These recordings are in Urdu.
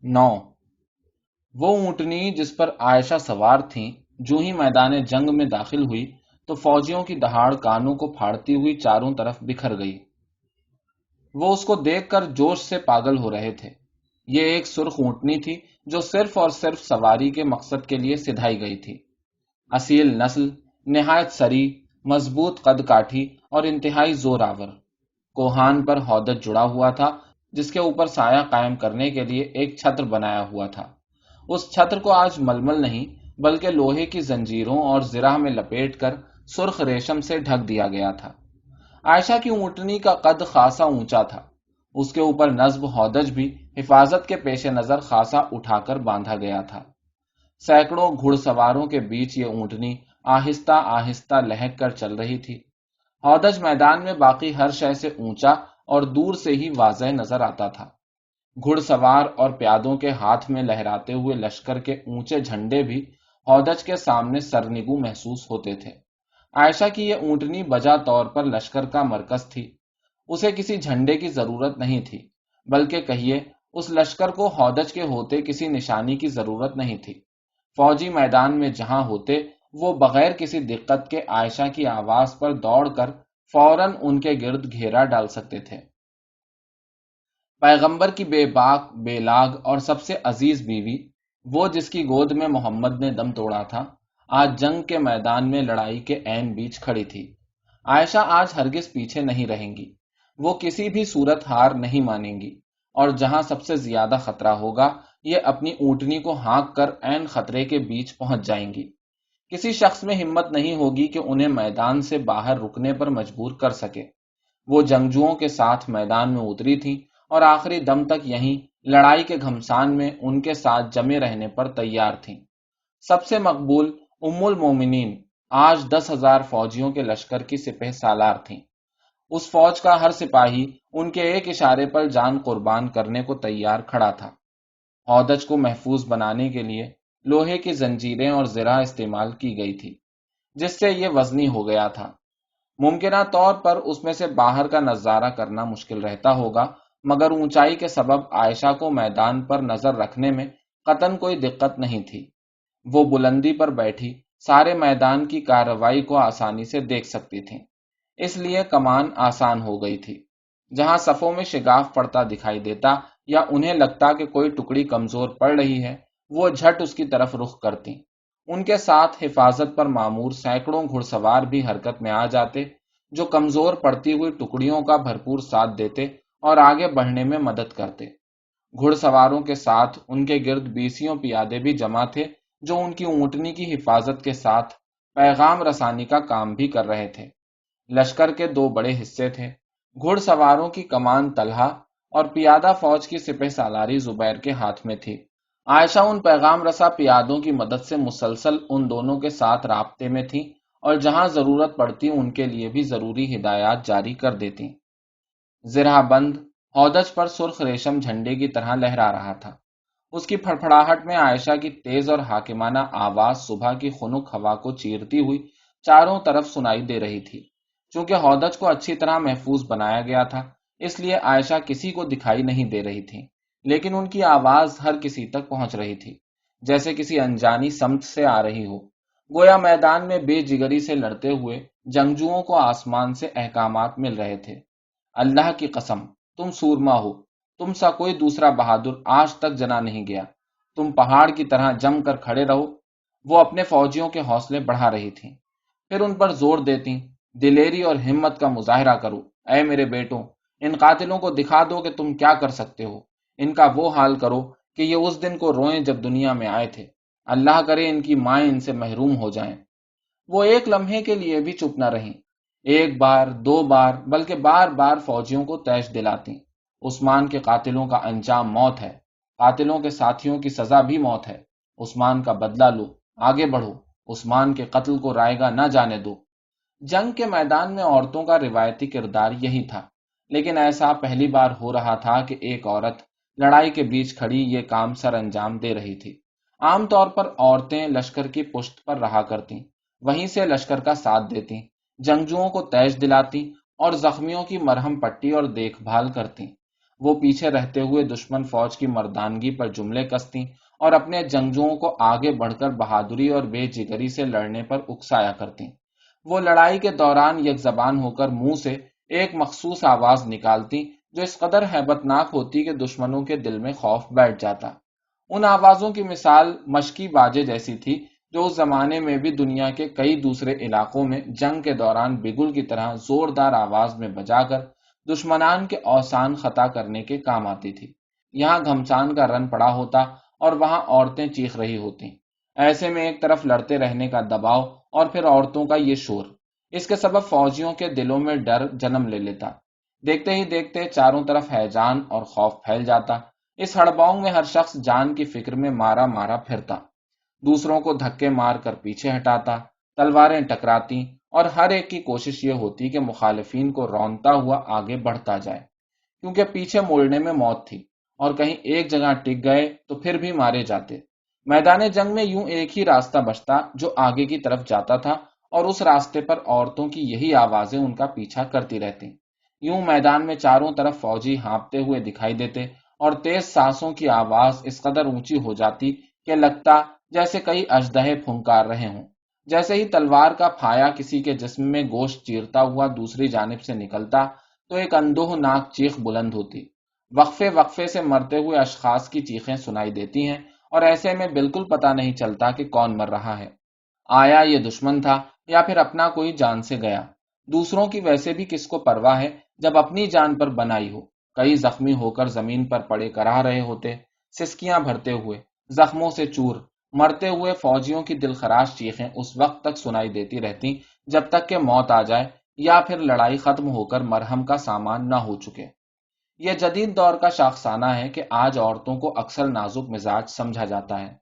9 وہ اونٹنی جس پر عائشہ سوار تھیں جو ہی میدان جنگ میں داخل ہوئی تو فوجیوں کی دہاڑ کانوں کو پھاڑتی ہوئی چاروں طرف بکھر گئی۔ وہ اس کو دیکھ کر جوش سے پاگل ہو رہے تھے۔ یہ ایک سرخ اونٹنی تھی جو صرف اور صرف سواری کے مقصد کے لیے سدھائی گئی تھی۔ اصیل نسل، نہایت سری، مضبوط قد کاٹھی اور انتہائی زور آور۔ کوہان پر ہودج جڑا ہوا تھا جس کے اوپر سایہ قائم کرنے کے لیے ایک چھتر بنایا ہوا تھا۔ اس چھتر کو آج ململ نہیں بلکہ لوہے کی زنجیروں اور زرہ میں لپیٹ کر سرخ ریشم سے ڈھک دیا گیا تھا۔ عائشہ کی اونٹنی کا قد خاصا اونچا تھا۔ اس کے اوپر نصب ہودج بھی حفاظت کے پیش نظر خاصا اٹھا کر باندھا گیا تھا۔ سینکڑوں گھڑ سواروں کے بیچ یہ اونٹنی آہستہ آہستہ لہک کر چل رہی تھی۔ ہودج میدان میں باقی ہر شے سے اونچا اور دور سے ہی واضح نظر آتا تھا۔ گھڑ سوار اور پیادوں کے ہاتھ میں لہراتے ہوئے لشکر کے اونچے جھنڈے بھی ہودج کے سامنے سرنگو محسوس ہوتے تھے۔ عائشہ کی یہ اونٹنی بجا طور پر لشکر کا مرکز تھی۔ اسے کسی جھنڈے کی ضرورت نہیں تھی، بلکہ کہیے اس لشکر کو ہودج کے ہوتے کسی نشانی کی ضرورت نہیں تھی۔ فوجی میدان میں جہاں ہوتے وہ بغیر کسی دقت کے عائشہ کی آواز پر دوڑ کر فوراً ان کے گرد گھیرا ڈال سکتے تھے۔ پیغمبر کی بے باک، بے لاگ اور سب سے عزیز بیوی، وہ جس کی گود میں محمد نے دم توڑا تھا، آج جنگ کے میدان میں لڑائی کے عین بیچ کھڑی تھی۔ عائشہ آج ہرگز پیچھے نہیں رہیں گی۔ وہ کسی بھی صورت ہار نہیں مانیں گی، اور جہاں سب سے زیادہ خطرہ ہوگا یہ اپنی اونٹنی کو ہانک کر عین خطرے کے بیچ پہنچ جائیں گی۔ کسی شخص میں ہمت نہیں ہوگی کہ انہیں میدان سے باہر رکنے پر مجبور کر سکے۔ وہ جنگجوؤں کے ساتھ میدان میں اتری تھی اور آخری دم تک یہیں لڑائی کے گھمسان میں ان کے ساتھ جمے رہنے پر تیار تھیں۔ سب سے مقبول ام المومنین آج 10,000 فوجیوں کے لشکر کی سپہ سالار تھیں۔ اس فوج کا ہر سپاہی ان کے ایک اشارے پر جان قربان کرنے کو تیار کھڑا تھا۔ ہودج کو محفوظ بنانے کے لیے لوہے کی زنجیریں اور زرہ استعمال کی گئی تھی، جس سے یہ وزنی ہو گیا تھا۔ ممکنہ طور پر اس میں سے باہر کا نظارہ کرنا مشکل رہتا ہوگا، مگر اونچائی کے سبب عائشہ کو میدان پر نظر رکھنے میں قطعاً کوئی دقت نہیں تھی۔ وہ بلندی پر بیٹھی سارے میدان کی کارروائی کو آسانی سے دیکھ سکتی تھیں، اس لیے کمان آسان ہو گئی تھی۔ جہاں صفوں میں شگاف پڑتا دکھائی دیتا یا انہیں لگتا کہ کوئی ٹکڑی کمزور پڑ رہی ہے، وہ جھٹ اس کی طرف رخ کرتی۔ ان کے ساتھ حفاظت پر معمور سینکڑوں گھڑ سوار بھی حرکت میں آ جاتے، جو کمزور پڑتی ہوئی ٹکڑیوں کا بھرپور ساتھ دیتے اور آگے بڑھنے میں مدد کرتے۔ گھڑ سواروں کے ساتھ ان کے گرد بیسیوں پیادے بھی جمع تھے جو ان کی اونٹنی کی حفاظت کے ساتھ پیغام رسانی کا کام بھی کر رہے تھے۔ لشکر کے دو بڑے حصے تھے، گھڑ سواروں کی کمان طلحہ اور پیادہ فوج کی سپہ سالاری زبیر کے ہاتھ میں تھی۔ عائشہ ان پیغام رسا پیادوں کی مدد سے مسلسل ان دونوں کے ساتھ رابطے میں تھی اور جہاں ضرورت پڑتی ان کے لیے بھی ضروری ہدایات جاری کر دیتی۔ زرہ بند ہودج پر سرخ ریشم جھنڈے کی طرح لہرا رہا تھا۔ اس کی پھڑپھڑاہٹ میں عائشہ کی تیز اور حاکمانہ آواز صبح کی خنک ہوا کو چیرتی ہوئی چاروں طرف سنائی دے رہی تھی۔ چونکہ ہودج کو اچھی طرح محفوظ بنایا گیا تھا، اس لیے عائشہ کسی کو دکھائی نہیں دے رہی تھی، لیکن ان کی آواز ہر کسی تک پہنچ رہی تھی، جیسے کسی انجانی سمت سے آ رہی ہو۔ گویا میدان میں بے جگری سے لڑتے ہوئے جنگجوؤں کو آسمان سے احکامات مل رہے تھے۔ اللہ کی قسم، تم سورما ہو، تم سا کوئی دوسرا بہادر آج تک جنا نہیں گیا، تم پہاڑ کی طرح جم کر کھڑے رہو۔ وہ اپنے فوجیوں کے حوصلے بڑھا رہی تھیں، پھر ان پر زور دیتی، دلیری اور ہمت کا مظاہرہ کرو، اے میرے بیٹوں، ان قاتلوں کو دکھا دو کہ تم کیا کر سکتے ہو، ان کا وہ حال کرو کہ یہ اس دن کو روئیں جب دنیا میں آئے تھے، اللہ کرے ان کی مائیں ان سے محروم ہو جائیں۔ وہ ایک لمحے کے لیے بھی چپ نہ رہیں، ایک بار، دو بار، بلکہ بار بار فوجیوں کو تیش دلاتی، عثمان کے قاتلوں کا انجام موت ہے، قاتلوں کے ساتھیوں کی سزا بھی موت ہے، عثمان کا بدلہ لو، آگے بڑھو، عثمان کے قتل کو رائیگاں نہ جانے دو۔ جنگ کے میدان میں عورتوں کا روایتی کردار یہی تھا، لیکن ایسا پہلی بار ہو رہا تھا کہ ایک عورت لڑائی کے بیچ کھڑی یہ کام سر انجام دے رہی تھی۔ عام طور پر عورتیں لشکر کی پشت پر رہا کرتیں، وہیں سے لشکر کا ساتھ دیتی، جنگجوؤں کو تیش دلاتی اور زخمیوں کی مرہم پٹی اور دیکھ بھال کرتی۔ وہ پیچھے رہتے ہوئے دشمن فوج کی مردانگی پر جملے کستی اور اپنے جنگجوؤں کو آگے بڑھ کر بہادری اور بے جگری سے لڑنے پر اکسایا کرتی۔ وہ لڑائی کے دوران یک زبان ہو کر منہ سے ایک مخصوص آواز نکالتی جو اس قدر ہیبت ناک ہوتی کہ دشمنوں کے دل میں خوف بیٹھ جاتا۔ ان آوازوں کی مثال مشکی باجے جیسی تھی جو اس زمانے میں بھی دنیا کے کئی دوسرے علاقوں میں جنگ کے دوران بگل کی طرح زوردار آواز میں بجا کر دشمنان کے اوسان خطا کرنے کے کام آتی تھی۔ یہاں گھمسان کا رن پڑا ہوتا اور وہاں عورتیں چیخ رہی ہوتی۔ ایسے میں ایک طرف لڑتے رہنے کا دباؤ اور پھر عورتوں کا یہ شور، اس کے سبب فوجیوں کے دلوں میں ڈر جنم لے لیتا۔ دیکھتے ہی دیکھتے چاروں طرف ہیجان اور خوف پھیل جاتا۔ اس ہڑباؤں میں ہر شخص جان کی فکر میں مارا مارا پھرتا، دوسروں کو دھکے مار کر پیچھے ہٹاتا، تلواریں ٹکراتی اور ہر ایک کی کوشش یہ ہوتی کہ مخالفین کو رونتا ہوا آگے بڑھتا جائے، کیونکہ پیچھے مڑنے میں موت تھی اور کہیں ایک جگہ ٹک گئے تو پھر بھی مارے جاتے۔ میدان جنگ میں یوں ایک ہی راستہ بچتا جو آگے کی طرف جاتا تھا، اور اس راستے پر عورتوں کی یہی آوازیں ان کا پیچھا کرتی رہتی۔ یوں میدان میں چاروں طرف فوجی ہانپتے ہوئے دکھائی دیتے اور تیز سانسوں کی آواز اس قدر اونچی ہو جاتی کہ لگتا جیسے کئی اژدہے پھنکار رہے ہوں۔ جیسے ہی تلوار کا پھایا کسی کے جسم میں گوشت چیرتا ہوا دوسری جانب سے نکلتا تو ایک اندوہ ناک چیخ بلند ہوتی۔ وقفے وقفے سے مرتے ہوئے اشخاص کی چیخیں سنائی دیتی ہیں، اور ایسے میں بالکل پتہ نہیں چلتا کہ کون مر رہا ہے، آیا یہ دشمن تھا یا پھر اپنا کوئی جان سے گیا۔ دوسروں کی ویسے بھی کس کو پرواہ ہے جب اپنی جان پر بنائی ہو۔ کئی زخمی ہو کر زمین پر پڑے کراہ رہے ہوتے، سسکیاں بھرتے ہوئے، زخموں سے چور، مرتے ہوئے فوجیوں کی دل خراش چیخیں اس وقت تک سنائی دیتی رہتی جب تک کہ موت آ جائے یا پھر لڑائی ختم ہو کر مرہم کا سامان نہ ہو چکے۔ یہ جدید دور کا شاخسانہ ہے کہ آج عورتوں کو اکثر نازک مزاج سمجھا جاتا ہے،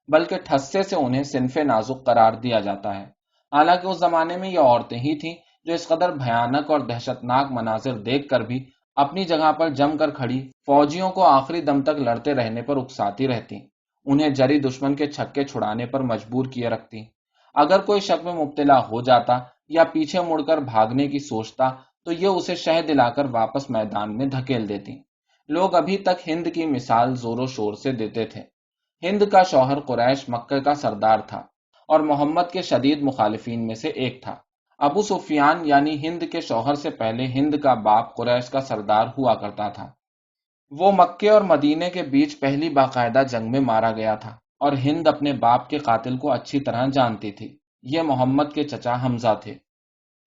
بلکہ ٹھسے سے انہیں صنف نازک قرار دیا جاتا ہے۔ حالانکہ اس زمانے میں یہ عورتیں ہی تھیں جو اس قدر بھیانک اور دہشتناک مناظر دیکھ کر بھی اپنی جگہ پر جم کر کھڑی فوجیوں کو آخری دم تک لڑتے رہنے پر اکساتی رہتی، انہیں جری دشمن کے چھکے چھڑانے پر مجبور کیے رکھتی۔ اگر کوئی شک میں مبتلا ہو جاتا یا پیچھے مڑ کر بھاگنے کی سوچتا تو یہ اسے شہ دلا کر واپس میدان میں دھکیل دیتی۔ لوگ ابھی تک ہند کی مثال زور و شور سے دیتے تھے۔ ہند کا شوہر قریش مکہ کا سردار تھا اور محمد کے شدید مخالفین میں سے ایک تھا۔ ابو سفیان یعنی ہند کے شوہر سے پہلے ہند کا باپ قریش کا سردار ہوا کرتا تھا۔ وہ مکے اور مدینے کے بیچ پہلی باقاعدہ جنگ میں مارا گیا تھا، اور ہند اپنے باپ کے قاتل کو اچھی طرح جانتی تھی۔ یہ محمد کے چچا حمزہ تھے۔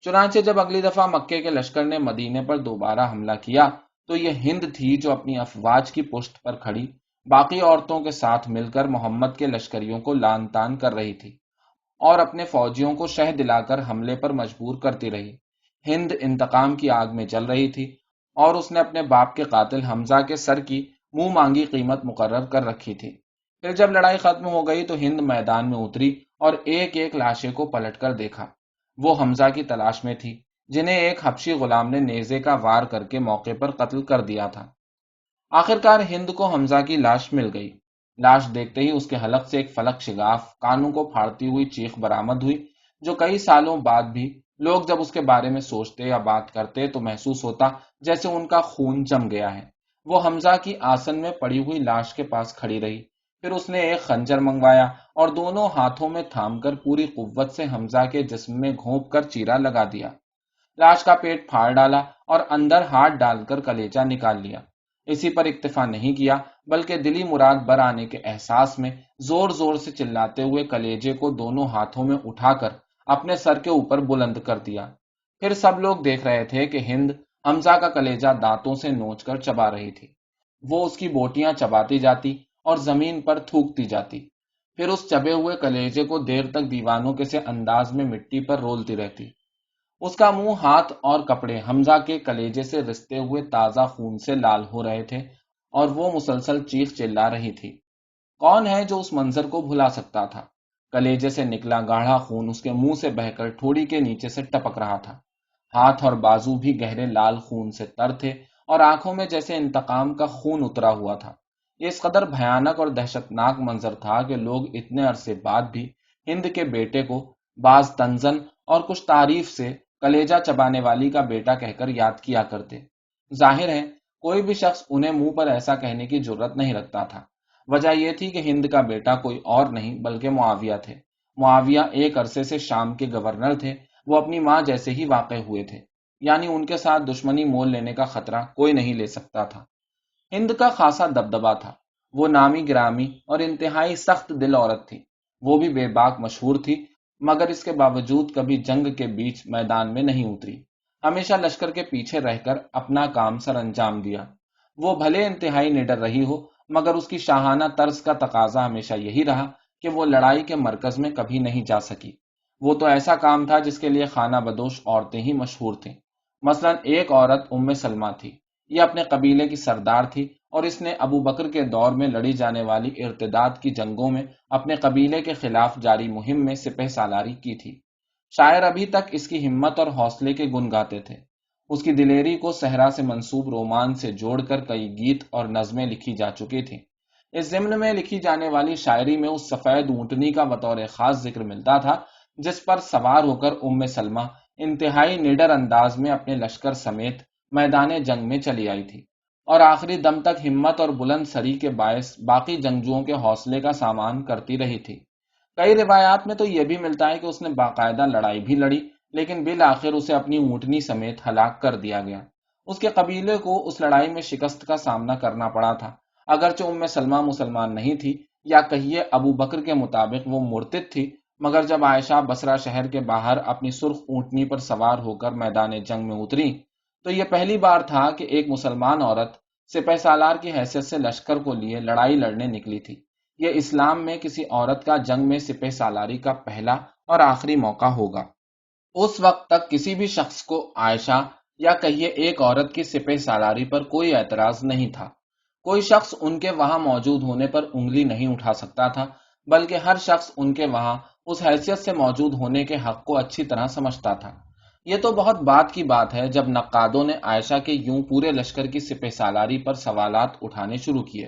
چنانچہ جب اگلی دفعہ مکے کے لشکر نے مدینے پر دوبارہ حملہ کیا تو یہ ہند تھی جو اپنی افواج کی پشت پر کھڑی باقی عورتوں کے ساتھ مل کر محمد کے لشکریوں کو لان تان کر رہی تھی اور اپنے فوجیوں کو شہ دلا کر حملے پر مجبور کرتی رہی۔ ہند انتقام کی آگ میں جل رہی تھی اور اس نے اپنے باپ کے قاتل حمزہ کے سر کی منہ مانگی قیمت مقرر کر رکھی تھی۔ پھر جب لڑائی ختم ہو گئی تو ہند میدان میں اتری اور ایک ایک لاشے کو پلٹ کر دیکھا۔ وہ حمزہ کی تلاش میں تھی جنہیں ایک حبشی غلام نے نیزے کا وار کر کے موقع پر قتل کر دیا تھا۔ آخرکار ہند کو حمزہ کی لاش مل گئی۔ لاش دیکھتے ہی اس کے حلق سے ایک فلک شگاف کانوں کو پھاڑتی ہوئی چیخ برآمد ہوئی جو کئی سالوں بعد بھی لوگ جب اس کے بارے میں سوچتے یا بات کرتے تو محسوس ہوتا جیسے ان کا خون جم گیا ہے۔ وہ حمزہ کی آسن میں پڑی ہوئی لاش کے پاس کھڑی رہی، پھر اس نے ایک خنجر منگوایا اور دونوں ہاتھوں میں تھام کر پوری قوت سے حمزہ کے جسم میں گھونپ کر چیرا لگا دیا۔ لاش کا پیٹ پھاڑ ڈالا اور اندر ہاتھ ڈال کر کلیجہ نکال لیا۔ اسی پر اکتفا نہیں کیا بلکہ دلی مراد بر آنے کے احساس میں زور زور سے چلاتے ہوئے کلیجے کو دونوں ہاتھوں میں اٹھا کر اپنے سر کے اوپر بلند کر دیا۔ پھر سب لوگ دیکھ رہے تھے کہ ہند حمزہ کا کلیجہ دانتوں سے نوچ کر چبا رہی تھی۔ وہ اس کی بوٹیاں چباتی جاتی اور زمین پر تھوکتی جاتی، پھر اس چبے ہوئے کلیجے کو دیر تک دیوانوں کے سے انداز میں مٹی پر رولتی رہتی۔ اس کا منہ، ہاتھ اور کپڑے حمزہ کے کلیجے سے رستے ہوئے تازہ خون سے لال ہو رہے تھے اور وہ مسلسل چیخ چلا رہی تھی۔ کون ہے جو اس منظر کو بھلا سکتا تھا؟ کلیجے سے نکلا گاڑھا خون اس کے منہ سے بہہ کر ٹھوڑی کے نیچے سے ٹپک رہا تھا۔ ہاتھ اور بازو بھی گہرے لال خون سے تر تھے اور آنکھوں میں جیسے انتقام کا خون اترا ہوا تھا۔ یہ اس قدر بھیانک اور دہشتناک منظر تھا کہ لوگ اتنے عرصے بعد بھی ہند کے بیٹے کو بعض تنزن اور کچھ تعریف سے کلیجہ چبانے والی کا بیٹا کہہ کر یاد کیا کرتے۔ ظاہر ہے کوئی بھی شخص انہیں منہ پر ایسا کہنے کی جرت نہیں رکھتا تھا۔ وجہ یہ تھی کہ ہند کا بیٹا کوئی اور نہیں بلکہ معاویہ تھے۔ معاویہ ایک عرصے سے شام کے گورنر تھے، وہ اپنی ماں جیسے ہی واقع ہوئے تھے، یعنی ان کے ساتھ دشمنی مول لینے کا خطرہ کوئی نہیں لے سکتا تھا۔ ہند کا خاصا دبدبا تھا، وہ نامی گرامی اور انتہائی سخت دل عورت تھی، وہ بھی بے باک مشہور تھی، مگر اس کے باوجود کبھی جنگ کے بیچ میدان میں نہیں اتری، ہمیشہ لشکر کے پیچھے رہ کر اپنا کام سر انجام دیا۔ وہ بھلے انتہائی نڈر رہی ہو، مگر اس کی شاہانہ طرز کا تقاضا ہمیشہ یہی رہا کہ وہ لڑائی کے مرکز میں کبھی نہیں جا سکی۔ وہ تو ایسا کام تھا جس کے لیے خانہ بدوش عورتیں ہی مشہور تھیں۔ مثلا ایک عورت ام سلمہ تھی، یہ اپنے قبیلے کی سردار تھی اور اس نے ابو بکر کے دور میں لڑی جانے والی ارتداد کی جنگوں میں اپنے قبیلے کے خلاف جاری مہم میں سپہ سالاری کی تھی۔ شاعر ابھی تک اس کی ہمت اور حوصلے کے گن گاتے تھے۔ اس کی دلیری کو صحرا سے منسوب رومان سے جوڑ کر کئی گیت اور نظمیں لکھی جا چکی تھیں۔ اس ضمن میں لکھی جانے والی شاعری میں اس سفید اونٹنی کا بطور خاص ذکر ملتا تھا جس پر سوار ہو کر ام سلمہ انتہائی نڈر انداز میں اپنے لشکر سمیت میدان جنگ میں چلی آئی تھی، اور آخری دم تک ہمت اور بلند سری کے باعث باقی جنگجوؤں کے حوصلے کا سامان کرتی رہی تھی۔ کئی روایات میں تو یہ بھی ملتا ہے کہ اس نے باقاعدہ لڑائی بھی لڑی، لیکن بالآخر اسے اپنی اونٹنی سمیت ہلاک کر دیا گیا۔ اس کے قبیلے کو اس لڑائی میں شکست کا سامنا کرنا پڑا تھا، اگرچہ ام سلمہ مسلمان نہیں تھی، یا کہیے ابو بکر کے مطابق وہ مرتد تھی، مگر جب عائشہ بصرہ شہر کے باہر اپنی سرخ اونٹنی پر سوار ہو کر میدان جنگ میں اتری تو یہ پہلی بار تھا کہ ایک مسلمان عورت سپہ سالار کی حیثیت سے لشکر کو لیے لڑائی لڑنے نکلی تھی۔ یہ اسلام میں کسی عورت کا جنگ میں سپہ سالاری کا پہلا اور آخری موقع ہوگا۔ اس وقت تک کسی بھی شخص کو عائشہ یا کہیے ایک عورت کی سپہ سالاری پر کوئی اعتراض نہیں تھا۔ کوئی شخص ان کے وہاں موجود ہونے پر انگلی نہیں اٹھا سکتا تھا، بلکہ ہر شخص ان کے وہاں اس حیثیت سے موجود ہونے کے حق کو اچھی طرح سمجھتا تھا۔ یہ تو بہت بعد کی بات ہے جب نقادوں نے عائشہ کے یوں پورے لشکر کی سپہ سالاری پر سوالات اٹھانے شروع کیے،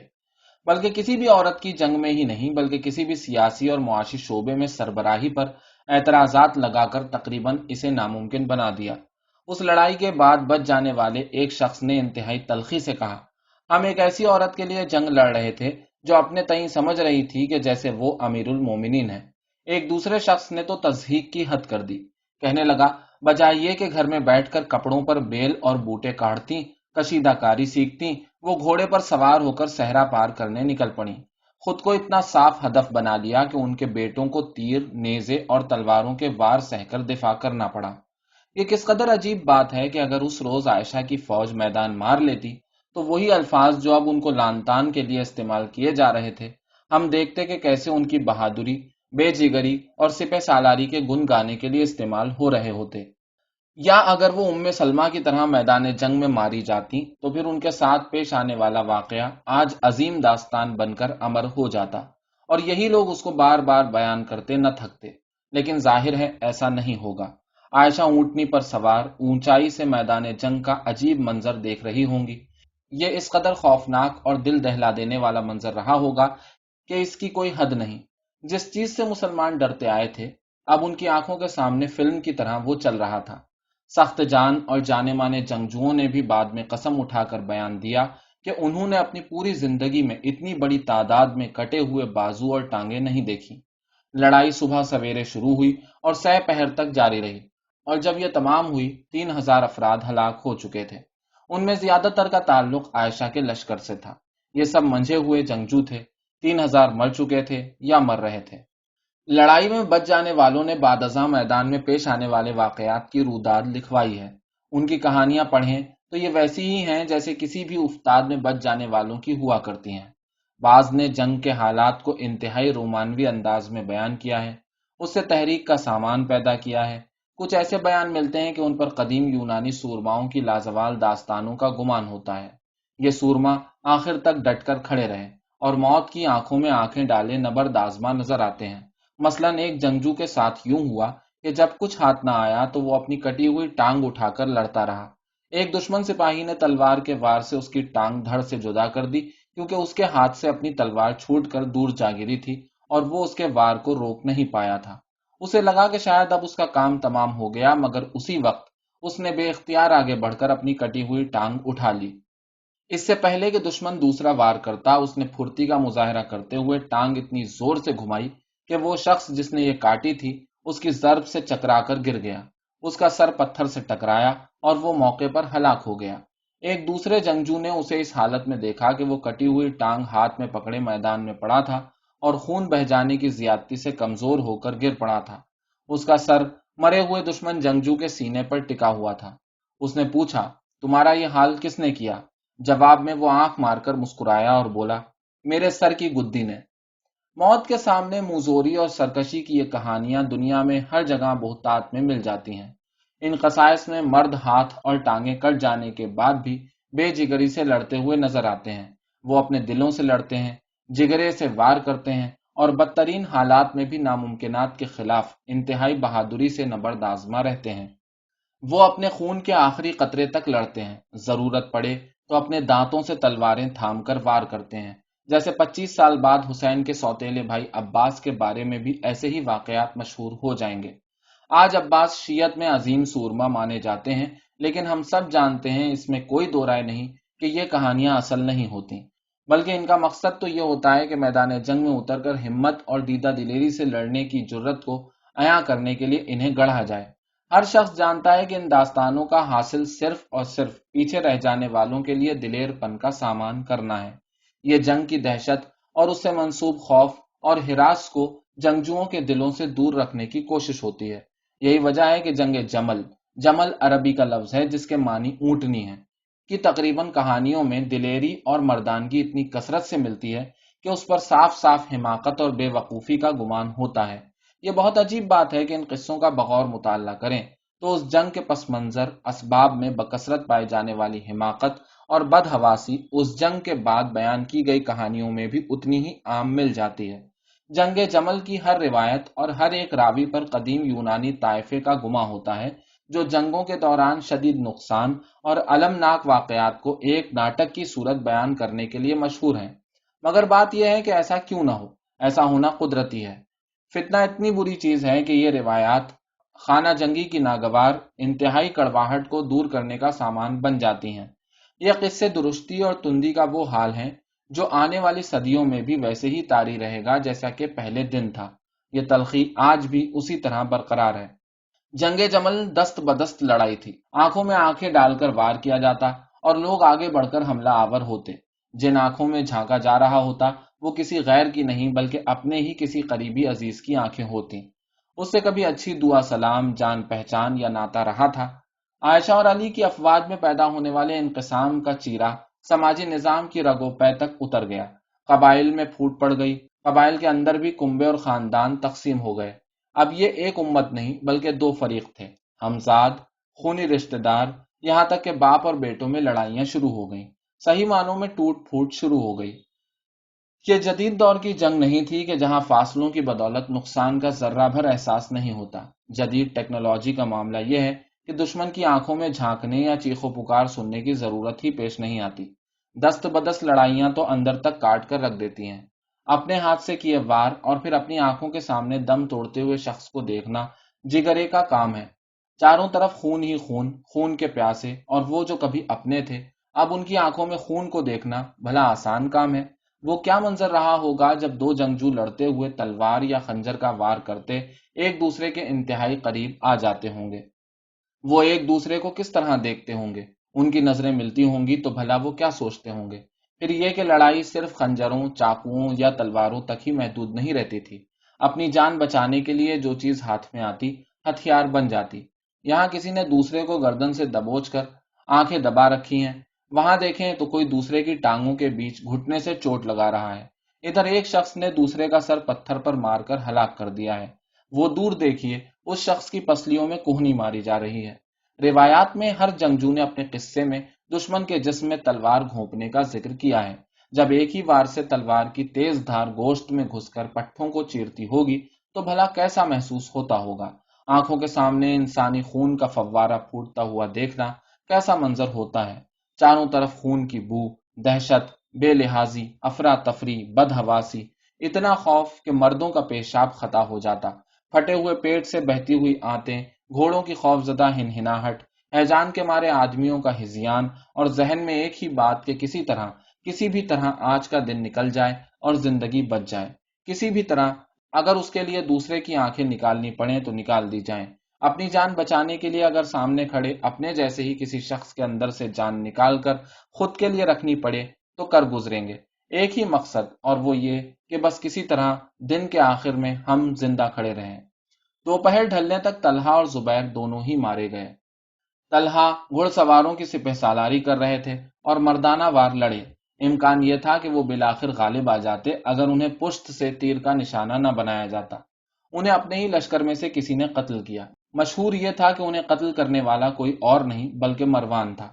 بلکہ کسی بھی عورت کی جنگ میں ہی نہیں بلکہ کسی بھی سیاسی اور معاشی شعبے میں سربراہی پر اعتراضات لگا کر تقریباً اسے ناممکن بنا دیا۔ اس لڑائی کے بعد بچ جانے والے ایک شخص نے انتہائی تلخی سے کہا، ہم ایک ایسی عورت کے لیے جنگ لڑ رہے تھے جو اپنے تئیں سمجھ رہی تھی کہ جیسے وہ امیر المومنین ہے۔ ایک دوسرے شخص نے تو تضحیک کی حد کر دی، کہنے لگا، بجائے یہ کہ گھر میں بیٹھ کر کپڑوں پر بیل اور بوٹے کاٹتی، کشیدہ کاری سیکھتی، وہ گھوڑے پر سوار ہو کر صحرا پار کرنے نکل پڑی۔ خود کو اتنا صاف ہدف بنا لیا کہ ان کے بیٹوں کو تیر، نیزے اور تلواروں کے وار سہ کر دفاع کرنا پڑا۔ یہ کس قدر عجیب بات ہے کہ اگر اس روز عائشہ کی فوج میدان مار لیتی تو وہی الفاظ جو اب ان کو لعن طعن کے لیے استعمال کیے جا رہے تھے، ہم دیکھتے کہ کیسے ان کی بہادری، بے جگری اور سپہ سالاری کے گن گانے کے لیے استعمال ہو رہے ہوتے۔ یا اگر وہ ام سلمہ کی طرح میدان جنگ میں ماری جاتی تو پھر ان کے ساتھ پیش آنے والا واقعہ آج عظیم داستان بن کر امر ہو جاتا، اور یہی لوگ اس کو بار بار بیان کرتے نہ تھکتے۔ لیکن ظاہر ہے ایسا نہیں ہوگا۔ عائشہ اونٹنی پر سوار اونچائی سے میدان جنگ کا عجیب منظر دیکھ رہی ہوں گی۔ یہ اس قدر خوفناک اور دل دہلا دینے والا منظر رہا ہوگا کہ اس کی کوئی حد نہیں۔ جس چیز سے مسلمان ڈرتے آئے تھے، اب ان کی آنکھوں کے سامنے فلم کی طرح وہ چل رہا تھا۔ سخت جان اور جانے مانے جنگجوؤں نے بھی بعد میں قسم اٹھا کر بیان دیا کہ انہوں نے اپنی پوری زندگی میں اتنی بڑی تعداد میں کٹے ہوئے بازو اور ٹانگیں نہیں دیکھی۔ لڑائی صبح سویرے شروع ہوئی اور سہ پہر تک جاری رہی، اور جب یہ تمام ہوئی 3000 افراد ہلاک ہو چکے تھے۔ ان میں زیادہ تر کا تعلق عائشہ کے لشکر سے تھا۔ یہ سب منجھے ہوئے جنگجو تھے، 3000 مر چکے تھے یا مر رہے تھے۔ لڑائی میں بچ جانے والوں نے بعد ازاں میدان میں پیش آنے والے واقعات کی روداد لکھوائی ہے۔ ان کی کہانیاں پڑھیں تو یہ ویسی ہی ہیں جیسے کسی بھی افتاد میں بچ جانے والوں کی ہوا کرتی ہیں۔ بعض نے جنگ کے حالات کو انتہائی رومانوی انداز میں بیان کیا ہے، اس سے تحریک کا سامان پیدا کیا ہے۔ کچھ ایسے بیان ملتے ہیں کہ ان پر قدیم یونانی سورماؤں کی لازوال داستانوں کا گمان ہوتا ہے۔ یہ سورما آخر تک ڈٹ کر کھڑے رہے اور موت کی آنکھوں میں آنکھیں ڈالے نبرد آزما نظر آتے ہیں۔ مثلاً ایک جنگجو کے ساتھ یوں ہوا کہ جب کچھ ہاتھ نہ آیا تو وہ اپنی کٹی ہوئی ٹانگ اٹھا کر لڑتا رہا۔ ایک دشمن سپاہی نے تلوار کے وار سے اس کی ٹانگ دھڑ سے جدا کر دی، کیونکہ اس کے ہاتھ سے اپنی تلوار چھوٹ کر دور جا گری تھی اور وہ اس کے وار کو روک نہیں پایا تھا۔ اسے لگا کہ شاید اب اس کا کام تمام ہو گیا، مگر اسی وقت اس نے بے اختیار آگے بڑھ کر اپنی کٹی ہوئی ٹانگ اٹھا لی۔ اس سے پہلے کہ دشمن دوسرا وار کرتا، اس نے پھرتی کا مظاہرہ کرتے ہوئے ٹانگ اتنی زور سے گھمائی کہ وہ شخص جس نے یہ کاٹی تھی اس کی ضرب سے چکرا کر گر گیا۔ اس کا سر پتھر سے ٹکرایا اور وہ موقع پر ہلاک ہو گیا۔ ایک دوسرے جنگجو نے اسے اس حالت میں دیکھا کہ وہ کٹی ہوئی ٹانگ ہاتھ میں پکڑے میدان میں پڑا تھا اور خون بہ جانے کی زیادتی سے کمزور ہو کر گر پڑا تھا۔ اس کا سر مرے ہوئے دشمن جنگجو کے سینے پر ٹکا ہوا تھا۔ اس نے پوچھا، تمہارا یہ حال کس نے کیا؟ جواب میں وہ آنکھ مار کر مسکرایا اور بولا، میرے سر کی گدی نے۔ موت کے سامنے موزوری اور سرکشی کی یہ کہانیاں دنیا میں ہر جگہ بہتات میں مل جاتی ہیں۔ ان قصائص میں مرد ہاتھ اور ٹانگیں کٹ جانے کے بعد بھی بے جگری سے لڑتے ہوئے نظر آتے ہیں۔ وہ اپنے دلوں سے لڑتے ہیں، جگرے سے وار کرتے ہیں اور بدترین حالات میں بھی ناممکنات کے خلاف انتہائی بہادری سے نبرد آزما رہتے ہیں۔ وہ اپنے خون کے آخری قطرے تک لڑتے ہیں، ضرورت پڑے تو اپنے دانتوں سے تلواریں تھام کر وار کرتے ہیں، جیسے 25 سال بعد حسین کے سوتیلے بھائی عباس کے بارے میں بھی ایسے ہی واقعات مشہور ہو جائیں گے۔ آج عباس شیعت میں عظیم سورما مانے جاتے ہیں، لیکن ہم سب جانتے ہیں، اس میں کوئی دو رائے نہیں کہ یہ کہانیاں اصل نہیں ہوتی، بلکہ ان کا مقصد تو یہ ہوتا ہے کہ میدان جنگ میں اتر کر ہمت اور دیدہ دلیری سے لڑنے کی جرت کو عیاں کرنے کے لیے انہیں گڑھا جائے۔ ہر شخص جانتا ہے کہ ان داستانوں کا حاصل صرف اور صرف پیچھے رہ جانے والوں کے لیے دلیر پن کا سامان کرنا ہے۔ یہ جنگ کی دہشت اور اس سے منسوب خوف اور ہراس کو جنگجوؤں کے دلوں سے دور رکھنے کی کوشش ہوتی ہے۔ یہی وجہ ہے کہ جنگ جمل، جمل عربی کا لفظ ہے جس کے معنی اونٹنی ہے، کہ تقریباً کہانیوں میں دلیری اور مردانگی اتنی کثرت سے ملتی ہے کہ اس پر صاف صاف حماقت اور بے وقوفی کا گمان ہوتا ہے۔ یہ بہت عجیب بات ہے کہ ان قصوں کا بغور مطالعہ کریں تو اس جنگ کے پس منظر اسباب میں بکثرت پائی جانے والی حماقت اور بدحواسی اس جنگ کے بعد بیان کی گئی کہانیوں میں بھی اتنی ہی عام مل جاتی ہے۔ جنگ جمل کی ہر روایت اور ہر ایک راوی پر قدیم یونانی طائفے کا گماں ہوتا ہے، جو جنگوں کے دوران شدید نقصان اور المناک واقعات کو ایک ناٹک کی صورت بیان کرنے کے لیے مشہور ہیں۔ مگر بات یہ ہے کہ ایسا کیوں نہ ہو، ایسا ہونا قدرتی ہے۔ فتنہ اتنی بری چیز ہے کہ یہ روایات خانہ جنگی کی ناگوار انتہائی کڑواہٹ کو دور کرنے کا سامان بن جاتی ہیں۔ یہ قصے درستی اور تندی کا وہ حال ہیں جو آنے والی صدیوں میں بھی ویسے ہی طاری رہے گا جیسا کہ پہلے دن تھا۔ یہ تلخی آج بھی اسی طرح برقرار ہے۔ جنگ جمل دست بدست لڑائی تھی، آنکھوں میں آنکھیں ڈال کر وار کیا جاتا اور لوگ آگے بڑھ کر حملہ آور ہوتے۔ جن آنکھوں میں جھانکا جا رہا ہوتا وہ کسی غیر کی نہیں بلکہ اپنے ہی کسی قریبی عزیز کی آنکھیں ہوتی۔ اس سے کبھی اچھی دعا سلام، جان پہچان یا ناتا رہا تھا؟ عائشہ اور علی کی افواج میں پیدا ہونے والے انقسام کا چیرا سماجی نظام کی رگ و پے تک اتر گیا۔ قبائل میں پھوٹ پڑ گئی، قبائل کے اندر بھی کنبے اور خاندان تقسیم ہو گئے۔ اب یہ ایک امت نہیں بلکہ دو فریق تھے، ہمزاد، خونی رشتہ دار، یہاں تک کہ باپ اور بیٹوں میں لڑائیاں شروع ہو گئیں۔ صحیح معنوں میں ٹوٹ پھوٹ شروع ہو گئی۔ یہ جدید دور کی جنگ نہیں تھی کہ جہاں فاصلوں کی بدولت نقصان کا ذرہ بھر احساس نہیں ہوتا۔ جدید ٹیکنالوجی کا معاملہ یہ ہے کہ دشمن کی آنکھوں میں جھانکنے یا چیخ و پکار سننے کی ضرورت ہی پیش نہیں آتی۔ دست بدست لڑائیاں تو اندر تک کاٹ کر رکھ دیتی ہیں۔ اپنے ہاتھ سے کیے وار اور پھر اپنی آنکھوں کے سامنے دم توڑتے ہوئے شخص کو دیکھنا جگرے کا کام ہے۔ چاروں طرف خون ہی خون، خون کے پیاسے، اور وہ جو کبھی اپنے تھے اب ان کی آنکھوں میں خون کو دیکھنا بھلا آسان کام ہے؟ وہ کیا منظر رہا ہوگا جب دو جنگجو لڑتے ہوئے تلوار یا خنجر کا وار کرتے ایک دوسرے کے انتہائی قریب آ جاتے ہوں گے۔ وہ ایک دوسرے کو کس طرح دیکھتے ہوں گے؟ ان کی نظریں ملتی ہوں گی تو بھلا وہ کیا سوچتے ہوں گے؟ پھر یہ کہ لڑائی صرف خنجروں، چاقوؤں یا تلواروں تک ہی محدود نہیں رہتی تھی۔ اپنی جان بچانے کے لیے جو چیز ہاتھ میں آتی ہتھیار بن جاتی۔ یہاں کسی نے دوسرے کو گردن سے دبوچ کر آنکھیں دبا رکھی ہیں، وہاں دیکھیں تو کوئی دوسرے کی ٹانگوں کے بیچ گھٹنے سے چوٹ لگا رہا ہے۔ ادھر ایک شخص نے دوسرے کا سر پتھر پر مار کر ہلاک کر دیا ہے، وہ دور دیکھیے اس شخص کی پسلیوں میں کوہنی ماری جا رہی ہے۔ روایات میں ہر جنگجو نے اپنے قصے میں دشمن کے جسم میں تلوار گھونپنے کا ذکر کیا ہے۔ جب ایک ہی وار سے تلوار کی تیز دھار گوشت میں گھس کر پٹھوں کو چیرتی ہوگی تو بھلا کیسا محسوس ہوتا ہوگا؟ آنکھوں کے سامنے انسانی خون کا فوارہ پھوٹتا ہوا دیکھنا کیسا منظر ہوتا ہے؟ چاروں طرف خون کی بو، دہشت، بے لحاظی، افراتفری، بدحواسی، اتنا خوف کہ مردوں کا پیشاب خطا ہو جاتا، پھٹے ہوئے پیٹ سے بہتی ہوئی آنتیں، گھوڑوں کی خوفزدہ ہنہناہٹ، ہیجان کے مارے آدمیوں کا ہذیان اور ذہن میں ایک ہی بات کہ کسی بھی طرح آج کا دن نکل جائے اور زندگی بچ جائے، کسی بھی طرح، اگر اس کے لیے دوسرے کی آنکھیں نکالنی پڑیں تو نکال دی جائیں، اپنی جان بچانے کے لیے اگر سامنے کھڑے اپنے جیسے ہی کسی شخص کے اندر سے جان نکال کر خود کے لیے رکھنی پڑے تو کر گزریں گے، ایک ہی مقصد، اور وہ یہ کہ بس کسی طرح دن کے آخر میں ہم زندہ کھڑے رہیں۔ دوپہر ڈھلنے تک طلحہ اور زبیر دونوں ہی مارے گئے۔ طلحہ گھڑ سواروں کی سپہ سالاری کر رہے تھے اور مردانہ وار لڑے۔ امکان یہ تھا کہ وہ بالآخر غالب آ جاتے اگر انہیں پشت سے تیر کا نشانہ نہ بنایا جاتا۔ انہیں اپنے ہی لشکر میں سے کسی نے قتل کیا۔ مشہور یہ تھا کہ انہیں قتل کرنے والا کوئی اور نہیں بلکہ مروان تھا۔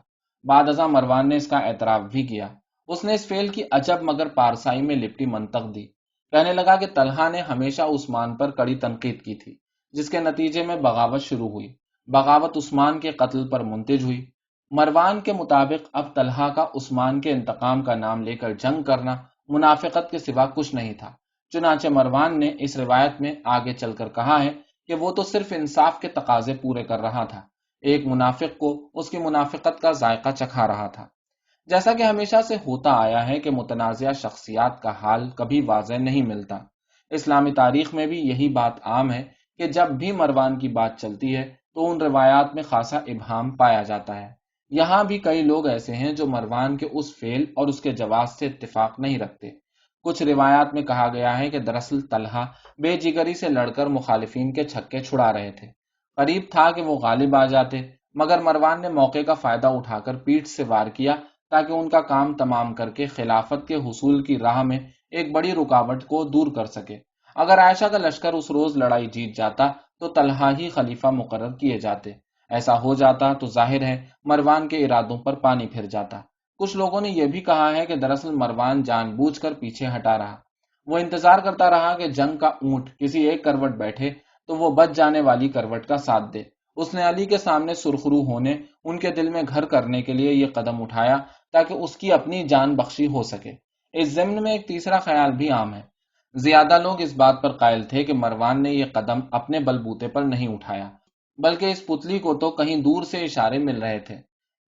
بعد ازاں مروان نے اس کا اعتراف بھی کیا۔ اس نے اس فعل کی عجب مگر پارسائی میں لپٹی منطق دی۔ کہنے لگا کہ طلحہ نے ہمیشہ عثمان پر کڑی تنقید کی تھی، جس کے نتیجے میں بغاوت شروع ہوئی۔ بغاوت عثمان کے قتل پر منتج ہوئی۔ مروان کے مطابق اب طلحہ کا عثمان کے انتقام کا نام لے کر جنگ کرنا منافقت کے سوا کچھ نہیں تھا۔ چنانچہ مروان نے اس روایت میں آگے چل کر کہا ہے کہ وہ تو صرف انصاف کے تقاضے پورے کر رہا تھا، ایک منافق کو اس کی منافقت کا ذائقہ چکھا رہا تھا۔ جیسا کہ ہمیشہ سے ہوتا آیا ہے کہ متنازع شخصیات کا حال کبھی واضح نہیں ملتا۔ اسلامی تاریخ میں بھی یہی بات عام ہے کہ جب بھی مروان کی بات چلتی ہے تو ان روایات میں خاصا ابہام پایا جاتا ہے۔ یہاں بھی کئی لوگ ایسے ہیں جو مروان کے اس فعل اور اس کے جواز سے اتفاق نہیں رکھتے۔ کچھ روایات میں کہا گیا ہے کہ دراصل طلحہ بے جگری سے لڑ کر مخالفین کے چھکے چھڑا رہے تھے۔ قریب تھا کہ وہ غالب آ جاتے، مگر مروان نے موقع کا فائدہ اٹھا کر پیٹھ سے وار کیا تاکہ ان کا کام تمام کر کے خلافت کے حصول کی راہ میں ایک بڑی رکاوٹ کو دور کر سکے۔ اگر عائشہ کا لشکر اس روز لڑائی جیت جاتا تو طلحہ ہی خلیفہ مقرر کیے جاتے۔ ایسا ہو جاتا تو ظاہر ہے مروان کے ارادوں پر پانی پھر جاتا۔ کچھ لوگوں نے یہ بھی کہا ہے کہ دراصل مروان جان بوجھ کر پیچھے ہٹا رہا۔ وہ انتظار کرتا رہا کہ جنگ کا اونٹ کسی ایک کروٹ بیٹھے تو وہ بچ جانے والی کروٹ کا ساتھ دے۔ اس نے علی کے سامنے سرخرو ہونے، ان کے دل میں گھر کرنے کے لیے یہ قدم اٹھایا تاکہ اس کی اپنی جان بخشی ہو سکے۔ اس ضمن میں ایک تیسرا خیال بھی عام ہے۔ زیادہ لوگ اس بات پر قائل تھے کہ مروان نے یہ قدم اپنے بلبوتے پر نہیں اٹھایا، بلکہ اس پتلی کو تو کہیں دور سے اشارے مل رہے تھے۔